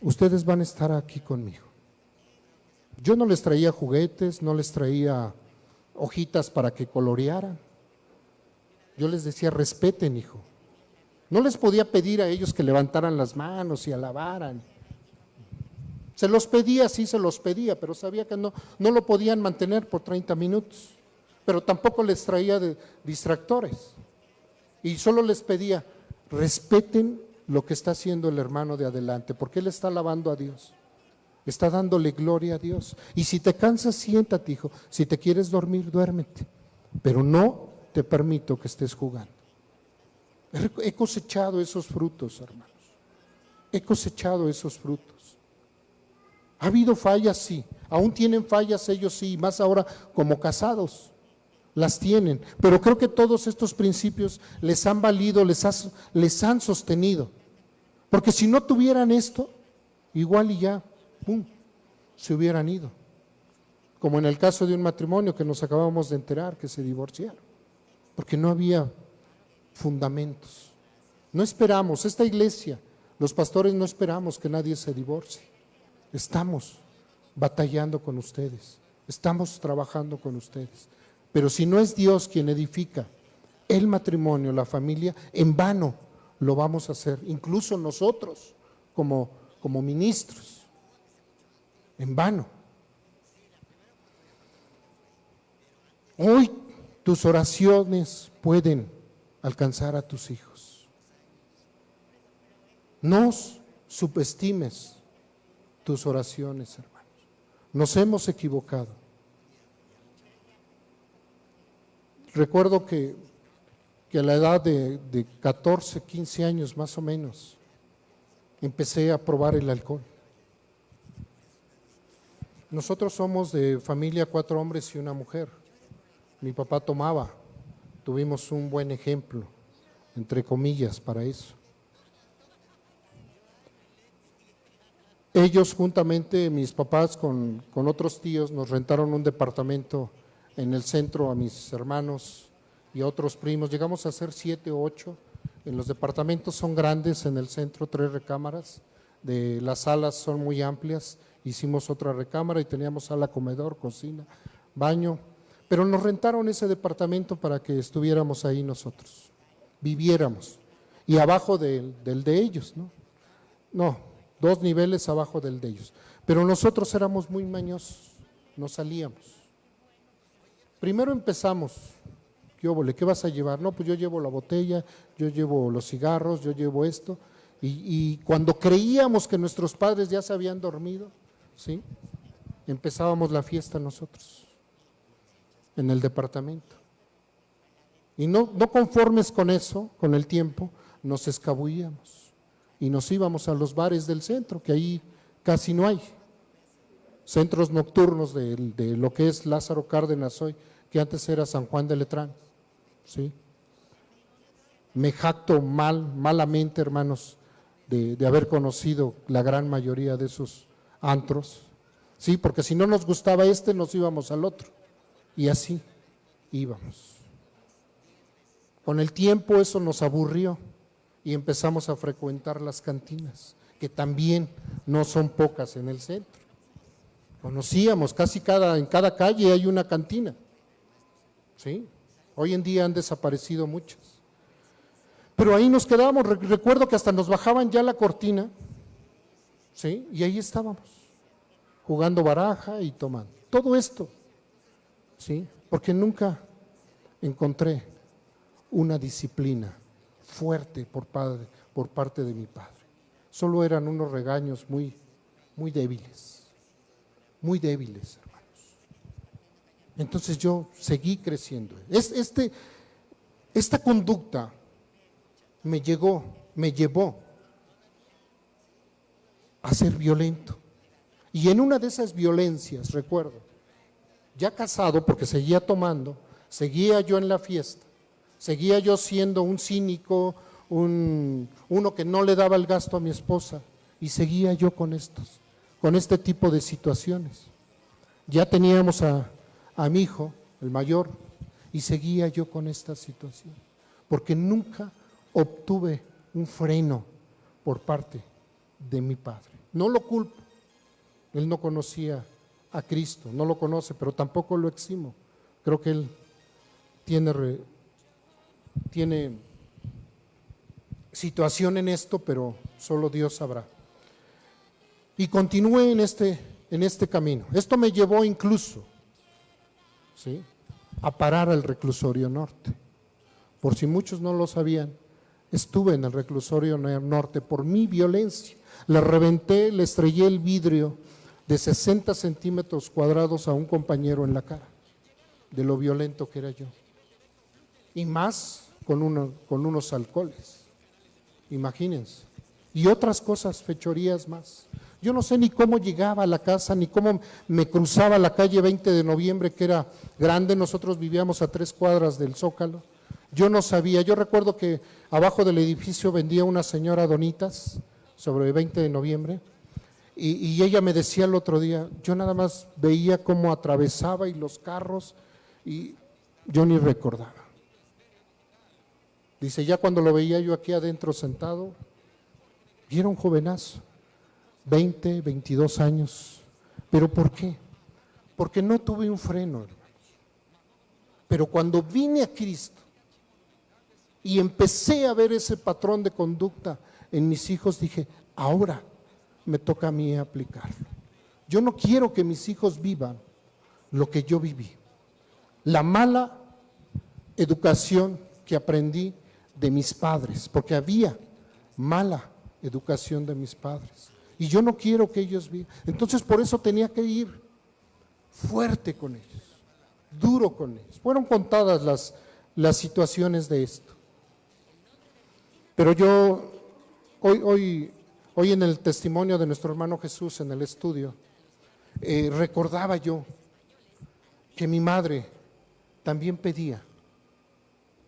[SPEAKER 1] ustedes van a estar aquí conmigo. Yo no les traía juguetes, no les traía hojitas para que colorearan. Yo les decía, respeten, hijo. No les podía pedir a ellos que levantaran las manos y alabaran. Se los pedía, sí se los pedía, pero sabía que no lo podían mantener por 30 minutos. Pero tampoco les traía distractores. Y solo les pedía, respeten lo que está haciendo el hermano de adelante, porque él está alabando a Dios. Está dándole gloria a Dios. Y si te cansas, siéntate, hijo. Si te quieres dormir, duérmete. Pero no te permito que estés jugando. He cosechado esos frutos, hermanos. He cosechado esos frutos. ¿Ha habido fallas? Sí. Aún tienen fallas ellos, sí, más ahora como casados. Las tienen. Pero creo que todos estos principios les han valido, les han sostenido. Porque si no tuvieran esto, igual y ya, ¡pum!, se hubieran ido. Como en el caso de un matrimonio que nos acabamos de enterar, que se divorciaron. Porque no había fundamentos. No esperamos, esta iglesia, los pastores no esperamos que nadie se divorcie. Estamos batallando con ustedes, estamos trabajando con ustedes. Pero si no es Dios quien edifica el matrimonio, la familia, en vano lo vamos a hacer, incluso nosotros como ministros, en vano. Hoy tus oraciones pueden alcanzar a tus hijos. No subestimes tus oraciones, hermanos. Nos hemos equivocado. Recuerdo que a la edad de 14, 15 años más o menos, empecé a probar el alcohol. Nosotros somos de familia 4 hombres y una mujer. Mi papá tomaba, tuvimos un buen ejemplo, entre comillas, para eso. Ellos juntamente, mis papás con otros tíos, nos rentaron un departamento en el centro a mis hermanos y a otros primos. Llegamos a ser 7 o 8. En los departamentos son grandes, en el centro 3 recámaras, las salas son muy amplias. Hicimos otra recámara y teníamos sala, comedor, cocina, baño. Pero nos rentaron ese departamento para que estuviéramos ahí nosotros, viviéramos. Y abajo del de ellos, ¿no? No, 2 niveles abajo del de ellos. Pero nosotros éramos muy mañosos, no salíamos. Primero empezamos, ¿qué óvole? ¿Qué vas a llevar? No, pues yo llevo la botella, yo llevo los cigarros, yo llevo esto. Y cuando creíamos que nuestros padres ya se habían dormido, ¿sí?, empezábamos la fiesta nosotros en el departamento. Y no conformes con eso, con el tiempo, nos escabullíamos y nos íbamos a los bares del centro, que ahí casi no hay. Centros nocturnos de lo que es Lázaro Cárdenas hoy, que antes era San Juan de Letrán, ¿sí? Me jacto malamente, hermanos, de haber conocido la gran mayoría de esos antros, ¿sí? Porque si no nos gustaba nos íbamos al otro. Y así íbamos. Con el tiempo eso nos aburrió y empezamos a frecuentar las cantinas, que también no son pocas en el centro. Conocíamos, casi en cada calle hay una cantina, ¿sí? Hoy en día han desaparecido muchas. Pero ahí nos quedábamos, recuerdo que hasta nos bajaban ya la cortina, ¿sí? Y ahí estábamos, jugando baraja y tomando. Todo esto, ¿sí? Porque nunca encontré una disciplina fuerte por parte de mi padre. Solo eran unos regaños muy débiles, hermanos. Entonces yo seguí creciendo. Esta conducta me llevó a ser violento. Y en una de esas violencias, recuerdo, ya casado, porque seguía tomando, seguía yo en la fiesta, seguía yo siendo un cínico, uno que no le daba el gasto a mi esposa, y seguía yo con este tipo de situaciones. Ya teníamos a mi hijo, el mayor, y seguía yo con esta situación, porque nunca obtuve un freno por parte de mi padre. No lo culpo, él no conocía a Cristo, no lo conoce, pero tampoco lo eximo. Creo que él tiene situación en esto, pero solo Dios sabrá. Y continué en este camino. Esto me llevó incluso, ¿sí?, a parar al reclusorio norte. Por si muchos no lo sabían, estuve en el reclusorio norte por mi violencia. Le reventé, le estrellé el vidrio de 60 centímetros cuadrados a un compañero en la cara, de lo violento que era yo. Y más con unos alcoholes, imagínense. Y otras cosas, fechorías más. Yo no sé ni cómo llegaba a la casa, ni cómo me cruzaba la calle 20 de noviembre, que era grande. Nosotros vivíamos a 3 cuadras del Zócalo. Yo no sabía. Yo recuerdo que abajo del edificio vendía una señora donitas sobre 20 de noviembre. Y ella me decía el otro día, yo nada más veía cómo atravesaba y los carros, y yo ni recordaba. Dice, ya cuando lo veía yo aquí adentro sentado, y era un jovenazo, 20, 22 años. ¿Pero por qué? Porque no tuve un freno, hermanos. Pero cuando vine a Cristo y empecé a ver ese patrón de conducta en mis hijos, dije, ahora me toca a mí aplicarlo. Yo no quiero que mis hijos vivan lo que yo viví. La mala educación que aprendí de mis padres, porque había mala educación de mis padres. Y yo no quiero que ellos vivan. Entonces por eso tenía que ir fuerte con ellos, duro con ellos. Fueron contadas las situaciones de esto. Pero yo, hoy en el testimonio de nuestro hermano Jesús en el estudio, recordaba yo que mi madre también pedía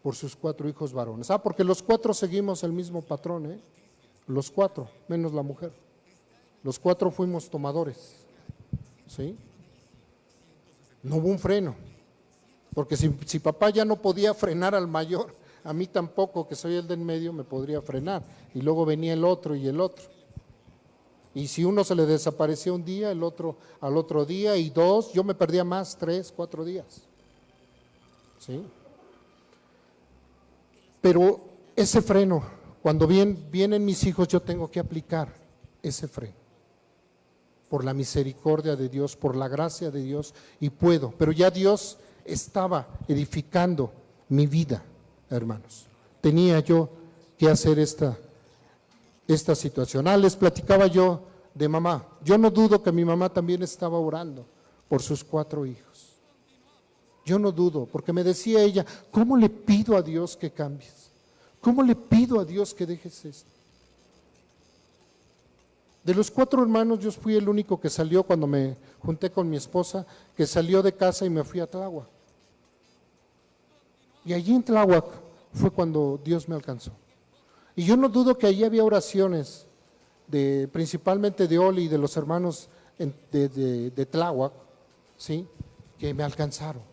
[SPEAKER 1] por sus 4 hijos varones. Porque los 4 seguimos el mismo patrón, los 4, menos la mujer. Los 4 fuimos tomadores, ¿sí? No hubo un freno, porque si papá ya no podía frenar al mayor, a mí tampoco, que soy el de en medio, me podría frenar. Y luego venía el otro y el otro. Y si uno se le desaparecía un día, el otro al otro día, y 2, yo me perdía más, 3, 4 días. ¿Sí? Pero ese freno, cuando vienen mis hijos, yo tengo que aplicar ese freno. Por la misericordia de Dios, por la gracia de Dios, y puedo. Pero ya Dios estaba edificando mi vida, hermanos. Tenía yo que hacer esta situación. Les platicaba yo de mamá. Yo no dudo que mi mamá también estaba orando por sus 4 hijos. Yo no dudo, porque me decía ella, ¿cómo le pido a Dios que cambies? ¿Cómo le pido a Dios que dejes esto? De los 4 hermanos, yo fui el único que salió cuando me junté con mi esposa, que salió de casa y me fui a Tláhuac. Y allí en Tláhuac fue cuando Dios me alcanzó. Y yo no dudo que allí había oraciones, principalmente de Oli y de los hermanos de Tláhuac, ¿sí?, que me alcanzaron.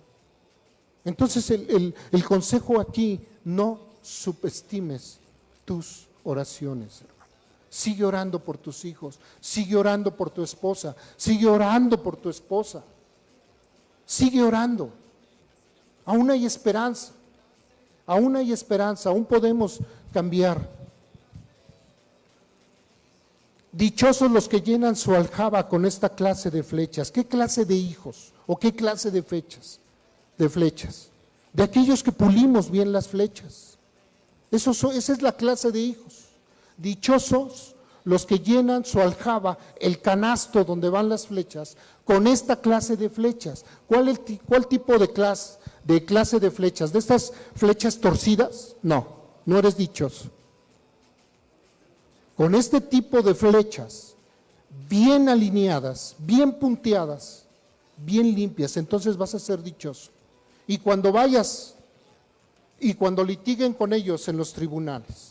[SPEAKER 1] Entonces el consejo aquí, no subestimes tus oraciones, hermano. Sigue orando por tus hijos, sigue orando por tu esposa, sigue orando por tu esposa, sigue orando. Aún hay esperanza, aún podemos cambiar. Dichosos los que llenan su aljaba con esta clase de flechas. ¿Qué clase de hijos o qué clase de flechas? de aquellos que pulimos bien las flechas. Esa es la clase de hijos. Dichosos los que llenan su aljaba, el canasto donde van las flechas, con esta clase de flechas. ¿Cuál tipo de clase de flechas? ¿De estas flechas torcidas? No, no eres dichoso. Con este tipo de flechas, bien alineadas, bien punteadas, bien limpias, entonces vas a ser dichoso. Y cuando vayas y cuando litiguen con ellos en los tribunales,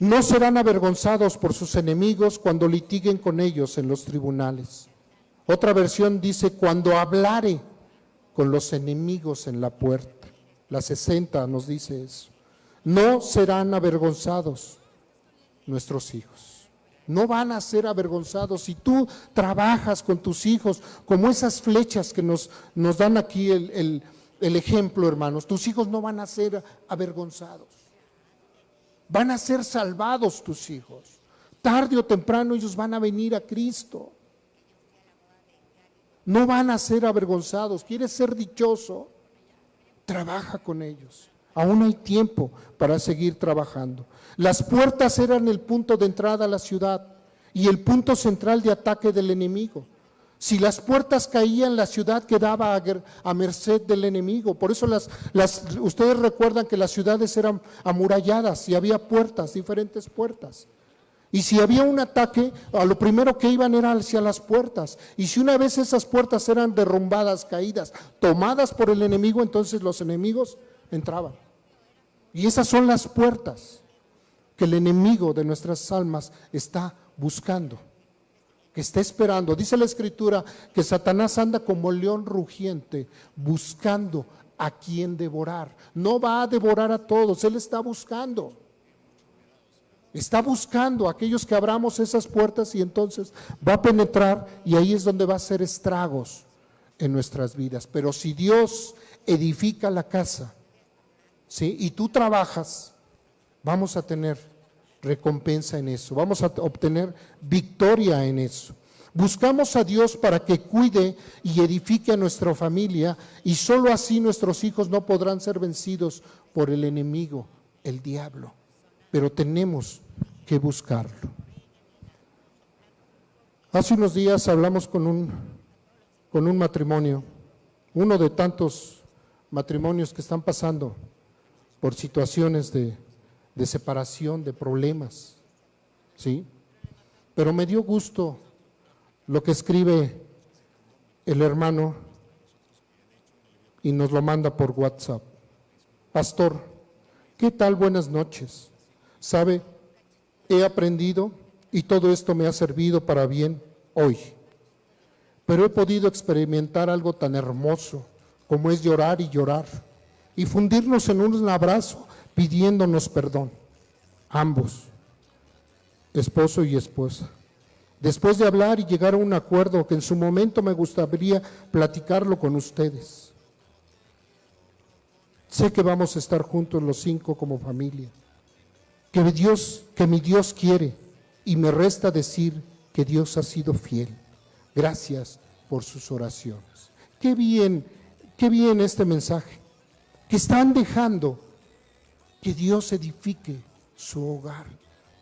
[SPEAKER 1] no serán avergonzados por sus enemigos cuando litiguen con ellos en los tribunales. Otra versión dice, cuando hablare con los enemigos en la puerta. La 60 nos dice eso. No serán avergonzados nuestros hijos. No van a ser avergonzados. Si tú trabajas con tus hijos, como esas flechas que nos dan aquí el ejemplo, hermanos, tus hijos no van a ser avergonzados. Van a ser salvados tus hijos. Tarde o temprano ellos van a venir a Cristo. No van a ser avergonzados. ¿Quieres ser dichoso? Trabaja con ellos. Aún hay tiempo para seguir trabajando. Las puertas eran el punto de entrada a la ciudad y el punto central de ataque del enemigo. Si las puertas caían, la ciudad quedaba a merced del enemigo. Por eso ustedes recuerdan que las ciudades eran amuralladas y había puertas, diferentes puertas. Y si había un ataque, a lo primero que iban era hacia las puertas. Y si una vez esas puertas eran derrumbadas, caídas, tomadas por el enemigo, entonces los enemigos entraban. Y esas son las puertas que el enemigo de nuestras almas está buscando, que está esperando. Dice la Escritura que Satanás anda como león rugiente buscando a quien devorar. No va a devorar a todos, él está buscando. Está buscando a aquellos que abramos esas puertas y entonces va a penetrar y ahí es donde va a hacer estragos en nuestras vidas. Pero si Dios edifica la casa, ¿sí?, y tú trabajas, vamos a tener recompensa en eso, vamos a obtener victoria en eso. Buscamos a Dios para que cuide y edifique a nuestra familia y solo así nuestros hijos no podrán ser vencidos por el enemigo, el diablo. Pero tenemos que buscarlo. Hace unos días hablamos con un matrimonio, uno de tantos matrimonios que están pasando por situaciones de separación, de problemas, ¿sí? Pero me dio gusto lo que escribe el hermano y nos lo manda por WhatsApp. Pastor, ¿qué tal? Buenas noches. ¿Sabe? He aprendido y todo esto me ha servido para bien hoy. Pero he podido experimentar algo tan hermoso como es llorar y llorar y fundirnos en un abrazo pidiéndonos perdón, ambos, esposo y esposa. Después de hablar y llegar a un acuerdo que en su momento me gustaría platicarlo con ustedes. Sé que vamos a estar juntos los 5 como familia. Que mi Dios quiere y me resta decir que Dios ha sido fiel. Gracias por sus oraciones. Qué bien este mensaje, que están dejando que Dios edifique su hogar.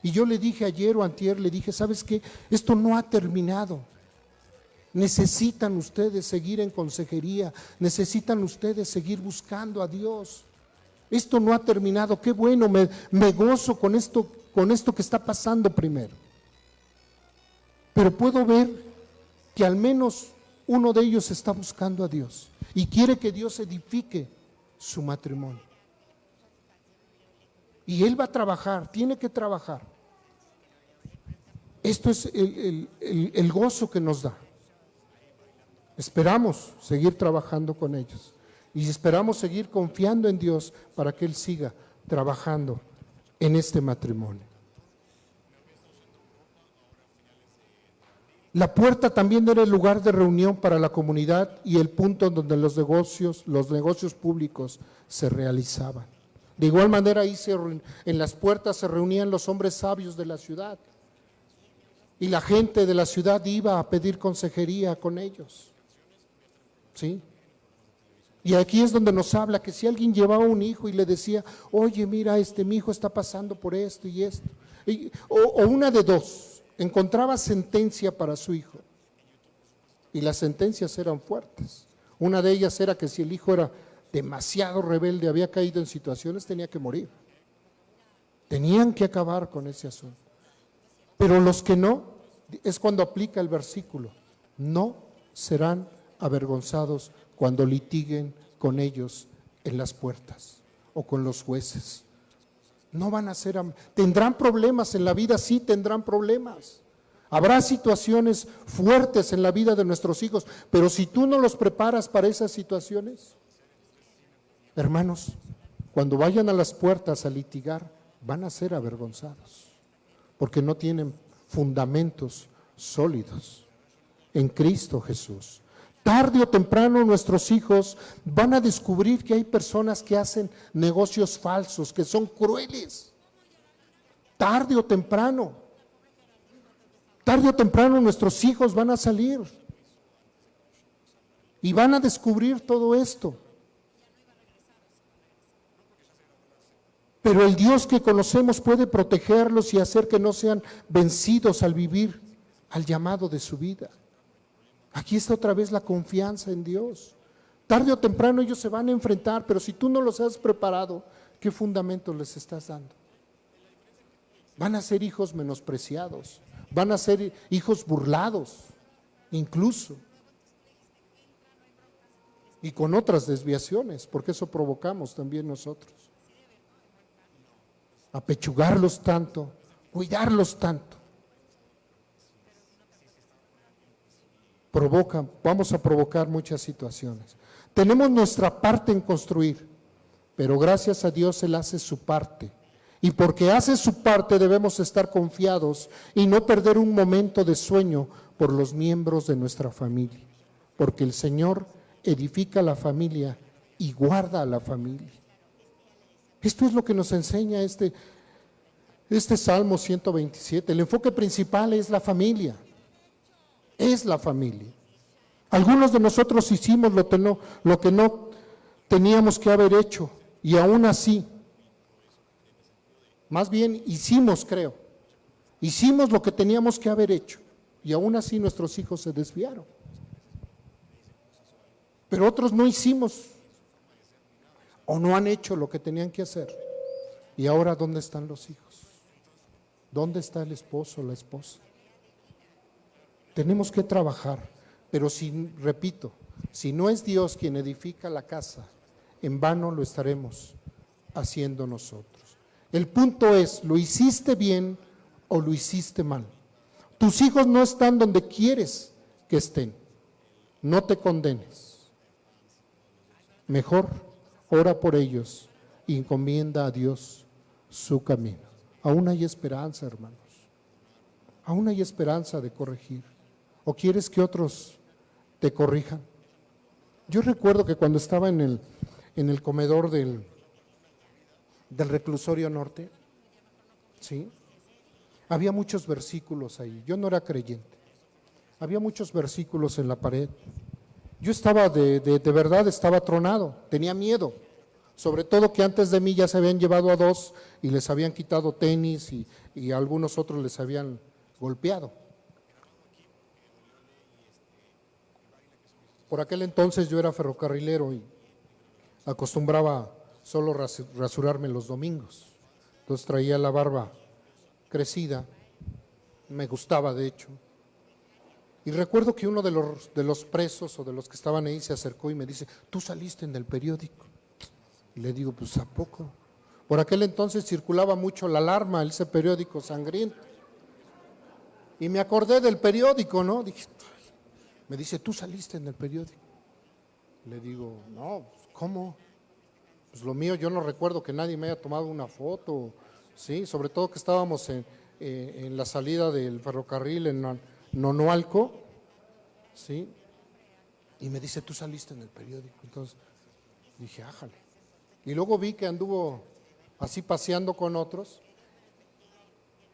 [SPEAKER 1] Y yo le dije ayer o antier, le dije, ¿sabes qué? Esto no ha terminado. Necesitan ustedes seguir en consejería, necesitan ustedes seguir buscando a Dios. Esto no ha terminado, qué bueno, me gozo con esto que está pasando primero. Pero puedo ver que al menos uno de ellos está buscando a Dios y quiere que Dios edifique su matrimonio. Y él va a trabajar, tiene que trabajar. Esto es el gozo que nos da. Esperamos seguir trabajando con ellos. Y esperamos seguir confiando en Dios para que Él siga trabajando en este matrimonio. La puerta también era el lugar de reunión para la comunidad y el punto donde los negocios públicos se realizaban. De igual manera, ahí en las puertas se reunían los hombres sabios de la ciudad. Y la gente de la ciudad iba a pedir consejería con ellos. ¿sí? Y aquí es donde nos habla que si alguien llevaba un hijo y le decía, oye, mira, mi hijo está pasando por esto y esto, o una de dos, encontraba sentencia para su hijo, y las sentencias eran fuertes. Una de ellas era que si el hijo era demasiado rebelde, había caído en situaciones, tenía que morir. Tenían que acabar con ese asunto. Pero los que no, es cuando aplica el versículo, no serán avergonzados cuando litiguen con ellos en las puertas o con los jueces. No van a ser, tendrán problemas en la vida, sí tendrán problemas. Habrá situaciones fuertes en la vida de nuestros hijos, pero si tú no los preparas para esas situaciones, hermanos, cuando vayan a las puertas a litigar, van a ser avergonzados, porque no tienen fundamentos sólidos en Cristo Jesús. Tarde o temprano nuestros hijos van a descubrir que hay personas que hacen negocios falsos, que son crueles. Tarde o temprano nuestros hijos van a salir y van a descubrir todo esto. Pero el Dios que conocemos puede protegerlos y hacer que no sean vencidos al vivir al llamado de su vida. Aquí está otra vez la confianza en Dios. Tarde o temprano ellos se van a enfrentar, pero si tú no los has preparado, ¿qué fundamento les estás dando? Van a ser hijos menospreciados, van a ser hijos burlados, incluso. Y con otras desviaciones, porque eso provocamos también nosotros. Apechugarlos tanto, cuidarlos tanto. Vamos a provocar muchas situaciones. Tenemos nuestra parte en construir, pero gracias a Dios Él hace su parte. Y porque hace su parte debemos estar confiados y no perder un momento de sueño por los miembros de nuestra familia. Porque el Señor edifica la familia y guarda a la familia. Esto es lo que nos enseña este Salmo 127. El enfoque principal es la familia. Es la familia. Algunos de nosotros hicimos lo que no teníamos que haber hecho y aún así, más bien hicimos lo que teníamos que haber hecho y aún así nuestros hijos se desviaron. Pero otros no hicimos o no han hecho lo que tenían que hacer. Y ahora, ¿dónde están los hijos? ¿Dónde está el esposo o la esposa? Tenemos que trabajar, pero repito, si no es Dios quien edifica la casa, en vano lo estaremos haciendo nosotros. El punto es, ¿lo hiciste bien o lo hiciste mal? Tus hijos no están donde quieres que estén. No te condenes. Mejor ora por ellos y encomienda a Dios su camino. Aún hay esperanza, hermanos. Aún hay esperanza de corregir. ¿O quieres que otros te corrijan? Yo recuerdo que cuando estaba en el comedor del reclusorio norte, ¿sí? Había muchos versículos ahí. Yo no era creyente. Había muchos versículos en la pared. Yo estaba de verdad, estaba tronado, tenía miedo. Sobre todo que antes de mí ya se habían llevado a dos y les habían quitado tenis y a algunos otros les habían golpeado. Por aquel entonces yo era ferrocarrilero y acostumbraba solo rasurarme los domingos. Entonces traía la barba crecida, me gustaba de hecho. Y recuerdo que uno de los presos o de los que estaban ahí se acercó y me dice, ¿tú saliste en el periódico? Y le digo, pues ¿a poco? Por aquel entonces circulaba mucho la alarma, ese periódico sangriento. Y me acordé del periódico, ¿no? Dije, me dice, ¿tú saliste en el periódico? Le digo, no, ¿cómo? Pues lo mío, yo no recuerdo que nadie me haya tomado una foto, ¿sí? Sobre todo que estábamos en la salida del ferrocarril en Nonualco, ¿sí? Y me dice, ¿tú saliste en el periódico? Entonces dije, ájale. Y luego vi que anduvo así paseando con otros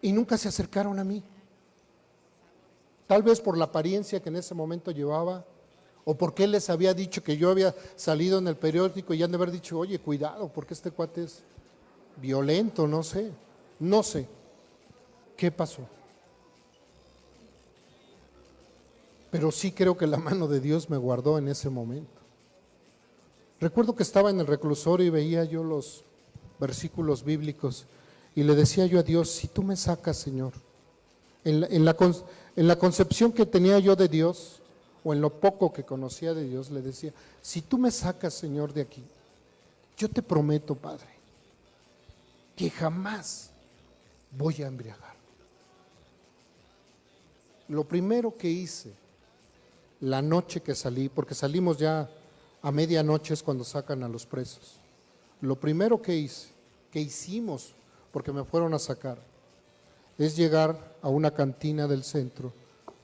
[SPEAKER 1] y nunca se acercaron a mí. Tal vez por la apariencia que en ese momento llevaba ¿O por qué les había dicho que yo había salido en el periódico y han de haber dicho, oye, cuidado, porque este cuate es violento? No sé, no sé. ¿Qué pasó? Pero sí creo que la mano de Dios me guardó en ese momento. Recuerdo que estaba en el reclusorio y veía yo los versículos bíblicos y le decía yo a Dios, si tú me sacas, Señor, en la concepción que tenía yo de Dios, o en lo poco que conocía de Dios, le decía, si tú me sacas, Señor, de aquí, yo te prometo, Padre, que jamás voy a embriagar. Lo primero que hice, la noche que salí, porque salimos ya a medianoche es cuando sacan a los presos, lo primero que hice, que hicimos, porque me fueron a sacar, es llegar a una cantina del centro,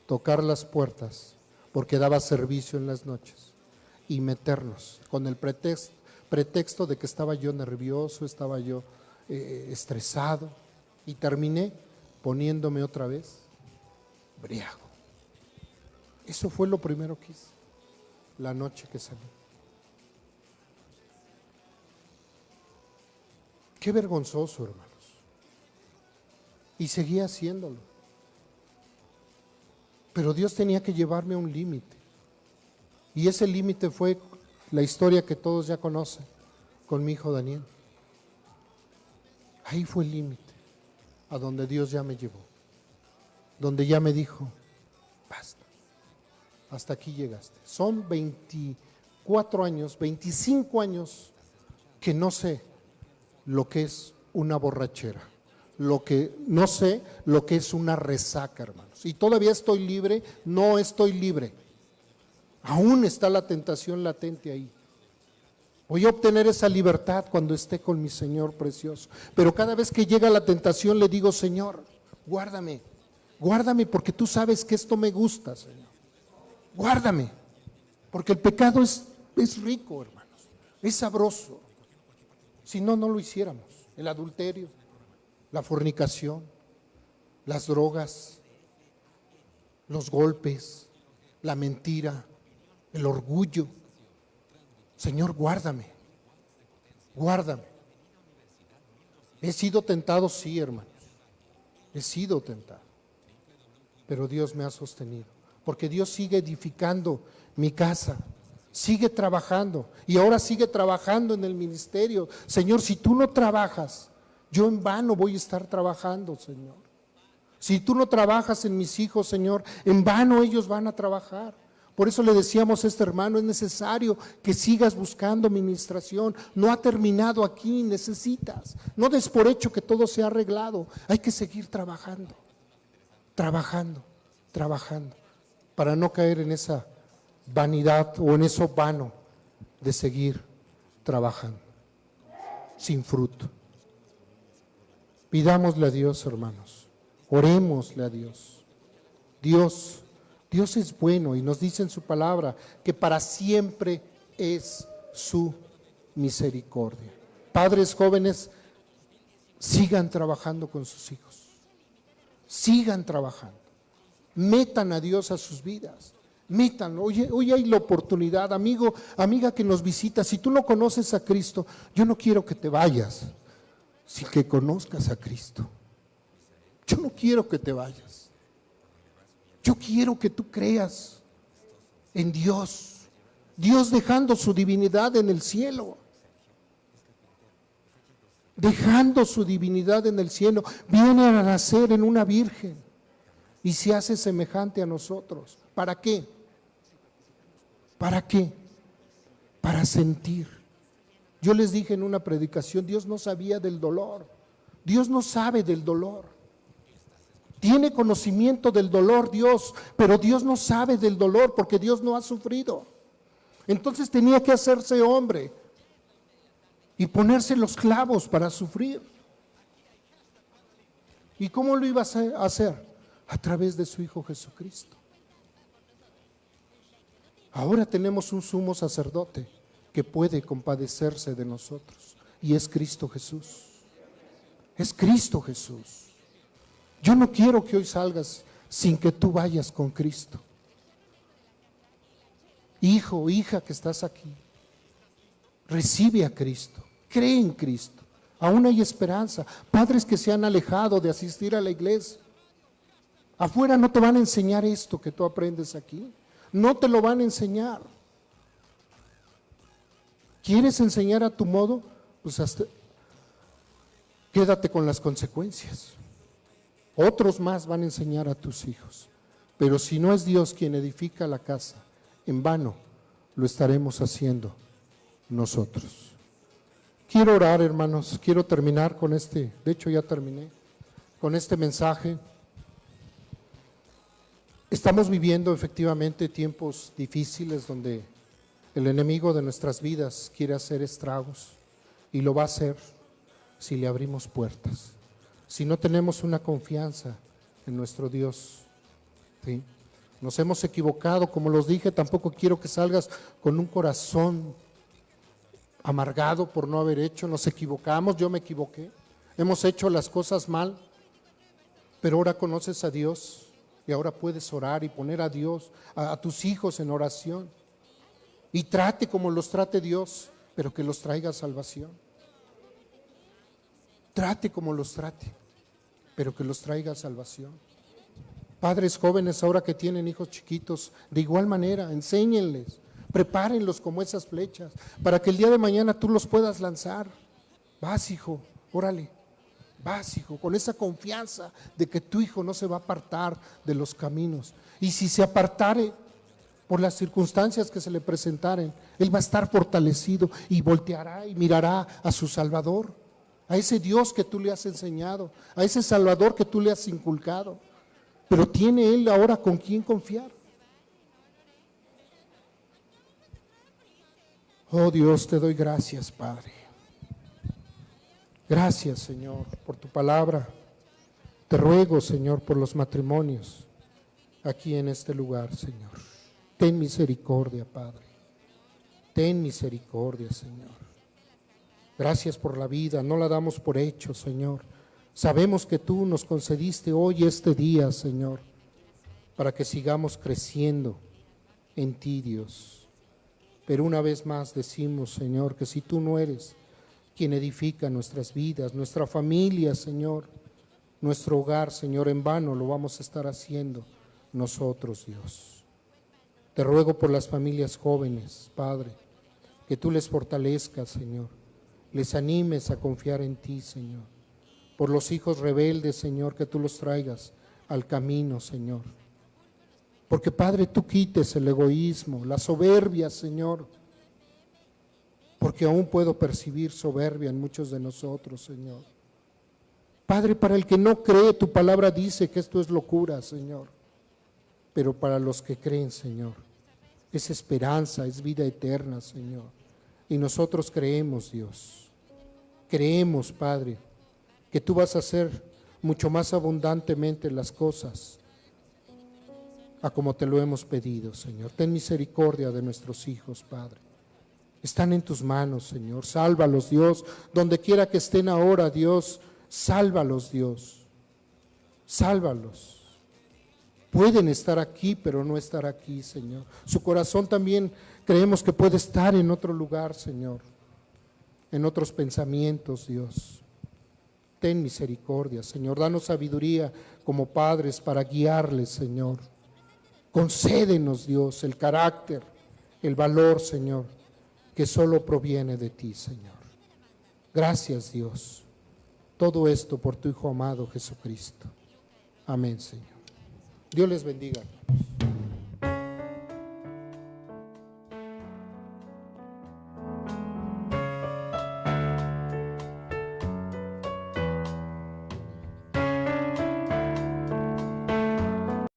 [SPEAKER 1] tocar las puertas, porque daba servicio en las noches, y meternos con el pretexto de que estaba yo nervioso, estaba yo estresado, y terminé poniéndome otra vez briago. Eso fue lo primero que hice, la noche que salí. Qué vergonzoso, hermanos. Y seguía haciéndolo. Pero Dios tenía que llevarme a un límite. Y ese límite fue la historia que todos ya conocen con mi hijo Daniel. Ahí fue el límite, a donde Dios ya me llevó. Donde ya me dijo, basta, hasta aquí llegaste. Son 24 años, 25 años que no sé lo que es una borrachera, no sé lo que es una resaca, hermanos. Y todavía estoy libre, no estoy libre. Aún está la tentación latente ahí. Voy a obtener esa libertad cuando esté con mi Señor precioso. Pero cada vez que llega la tentación le digo, Señor, guárdame, guárdame porque tú sabes que esto me gusta, Señor. Guárdame, porque el pecado es rico, hermanos, es sabroso. Si no, no lo hiciéramos. El adulterio, la fornicación, las drogas, los golpes, la mentira, el orgullo. Señor, guárdame, guárdame. He sido tentado, sí, hermanos, he sido tentado, pero Dios me ha sostenido, porque Dios sigue edificando mi casa. Sigue trabajando y ahora sigue trabajando en el ministerio. Señor, si tú no trabajas, yo en vano voy a estar trabajando, Señor. Si tú no trabajas en mis hijos, Señor, en vano ellos van a trabajar. Por eso le decíamos a este hermano, es necesario que sigas buscando ministración. No ha terminado aquí, necesitas. No des por hecho que todo se ha arreglado. Hay que seguir trabajando, trabajando, trabajando, para no caer en esa vanidad o en eso vano de seguir trabajando sin fruto. Pidámosle a Dios, hermanos, orémosle a Dios. Dios es bueno y nos dice en su palabra que para siempre es su misericordia. Padres jóvenes, sigan trabajando con sus hijos, sigan trabajando, metan a Dios a sus vidas. Métanlo. Hoy hay la oportunidad, amigo, amiga que nos visita. Si tú no conoces a Cristo, yo no quiero que te vayas sin que conozcas a Cristo. Yo no quiero que te vayas. Yo quiero que tú creas en Dios. Dios dejando su divinidad en el cielo. Dejando su divinidad en el cielo, viene a nacer en una virgen y se hace semejante a nosotros. ¿Para qué? ¿Para qué? Para sentir. Yo les dije en una predicación, Dios no sabía del dolor. Dios no sabe del dolor. Tiene conocimiento del dolor Dios, pero Dios no sabe del dolor porque Dios no ha sufrido. Entonces tenía que hacerse hombre y ponerse los clavos para sufrir. ¿Y cómo lo iba a hacer? A través de su Hijo Jesucristo. Ahora tenemos un sumo sacerdote que puede compadecerse de nosotros y es Cristo Jesús. Es Cristo Jesús. Yo no quiero que hoy salgas sin que tú vayas con Cristo. Hijo, hija que estás aquí, recibe a Cristo, cree en Cristo. Aún hay esperanza. Padres que se han alejado de asistir a la iglesia, afuera no te van a enseñar esto que tú aprendes aquí. No te lo van a enseñar. ¿Quieres enseñar a tu modo? Pues quédate con las consecuencias. Otros más van a enseñar a tus hijos. Pero si no es Dios quien edifica la casa, en vano lo estaremos haciendo nosotros. Quiero orar, hermanos, quiero terminar con de hecho ya terminé, con este mensaje. Estamos viviendo efectivamente tiempos difíciles donde el enemigo de nuestras vidas quiere hacer estragos y lo va a hacer si le abrimos puertas, si no tenemos una confianza en nuestro Dios. ¿Sí? Nos hemos equivocado, como los dije, tampoco quiero que salgas con un corazón amargado por no haber hecho. Nos equivocamos, yo me equivoqué, hemos hecho las cosas mal, pero ahora conoces a Dios y ahora puedes orar y poner a Dios, a tus hijos en oración, y trate como los trate Dios, pero que los traiga salvación. Trate como los trate, pero que los traiga salvación. Padres jóvenes ahora que tienen hijos chiquitos, de igual manera, enséñenles, prepárenlos como esas flechas, para que el día de mañana tú los puedas lanzar. Vas, hijo, órale, vas, hijo, con esa confianza de que tu hijo no se va a apartar de los caminos. Y si se apartare por las circunstancias que se le presentaren, él va a estar fortalecido y volteará y mirará a su Salvador, a ese Dios que tú le has enseñado, a ese Salvador que tú le has inculcado. Pero tiene él ahora con quién confiar. Oh Dios, te doy gracias, Padre. Gracias, Señor, por tu palabra. Te ruego, Señor, por los matrimonios aquí en este lugar, Señor. Ten misericordia, Padre. Ten misericordia, Señor. Gracias por la vida, no la damos por hecho, Señor. Sabemos que tú nos concediste hoy este día, Señor, para que sigamos creciendo en ti, Dios. Pero una vez más decimos, Señor, que si tú no eres quien edifica nuestras vidas, nuestra familia, Señor, nuestro hogar, Señor, en vano lo vamos a estar haciendo nosotros, Dios. Te ruego por las familias jóvenes, Padre, que tú les fortalezcas, Señor, les animes a confiar en ti, Señor. Por los hijos rebeldes, Señor, que tú los traigas al camino, Señor. Porque, Padre, tú quites el egoísmo, la soberbia, Señor. Porque aún puedo percibir soberbia en muchos de nosotros, Señor. Padre, para el que no cree, tu palabra dice que esto es locura, Señor. Pero para los que creen, Señor, es esperanza, es vida eterna, Señor. Y nosotros creemos, Dios. Creemos, Padre, que tú vas a hacer mucho más abundantemente las cosas a como te lo hemos pedido, Señor. Ten misericordia de nuestros hijos, Padre. Están en tus manos, Señor. Sálvalos, Dios. Donde quiera que estén ahora, Dios, sálvalos, Dios. Sálvalos. Pueden estar aquí, pero no estar aquí, Señor. Su corazón también creemos que puede estar en otro lugar, Señor. En otros pensamientos, Dios. Ten misericordia, Señor. Danos sabiduría como padres para guiarles, Señor. Concédenos, Dios, el carácter, el valor, Señor, que solo proviene de ti, Señor. Gracias, Dios. Todo esto por tu Hijo amado Jesucristo. Amén, Señor. Dios les bendiga.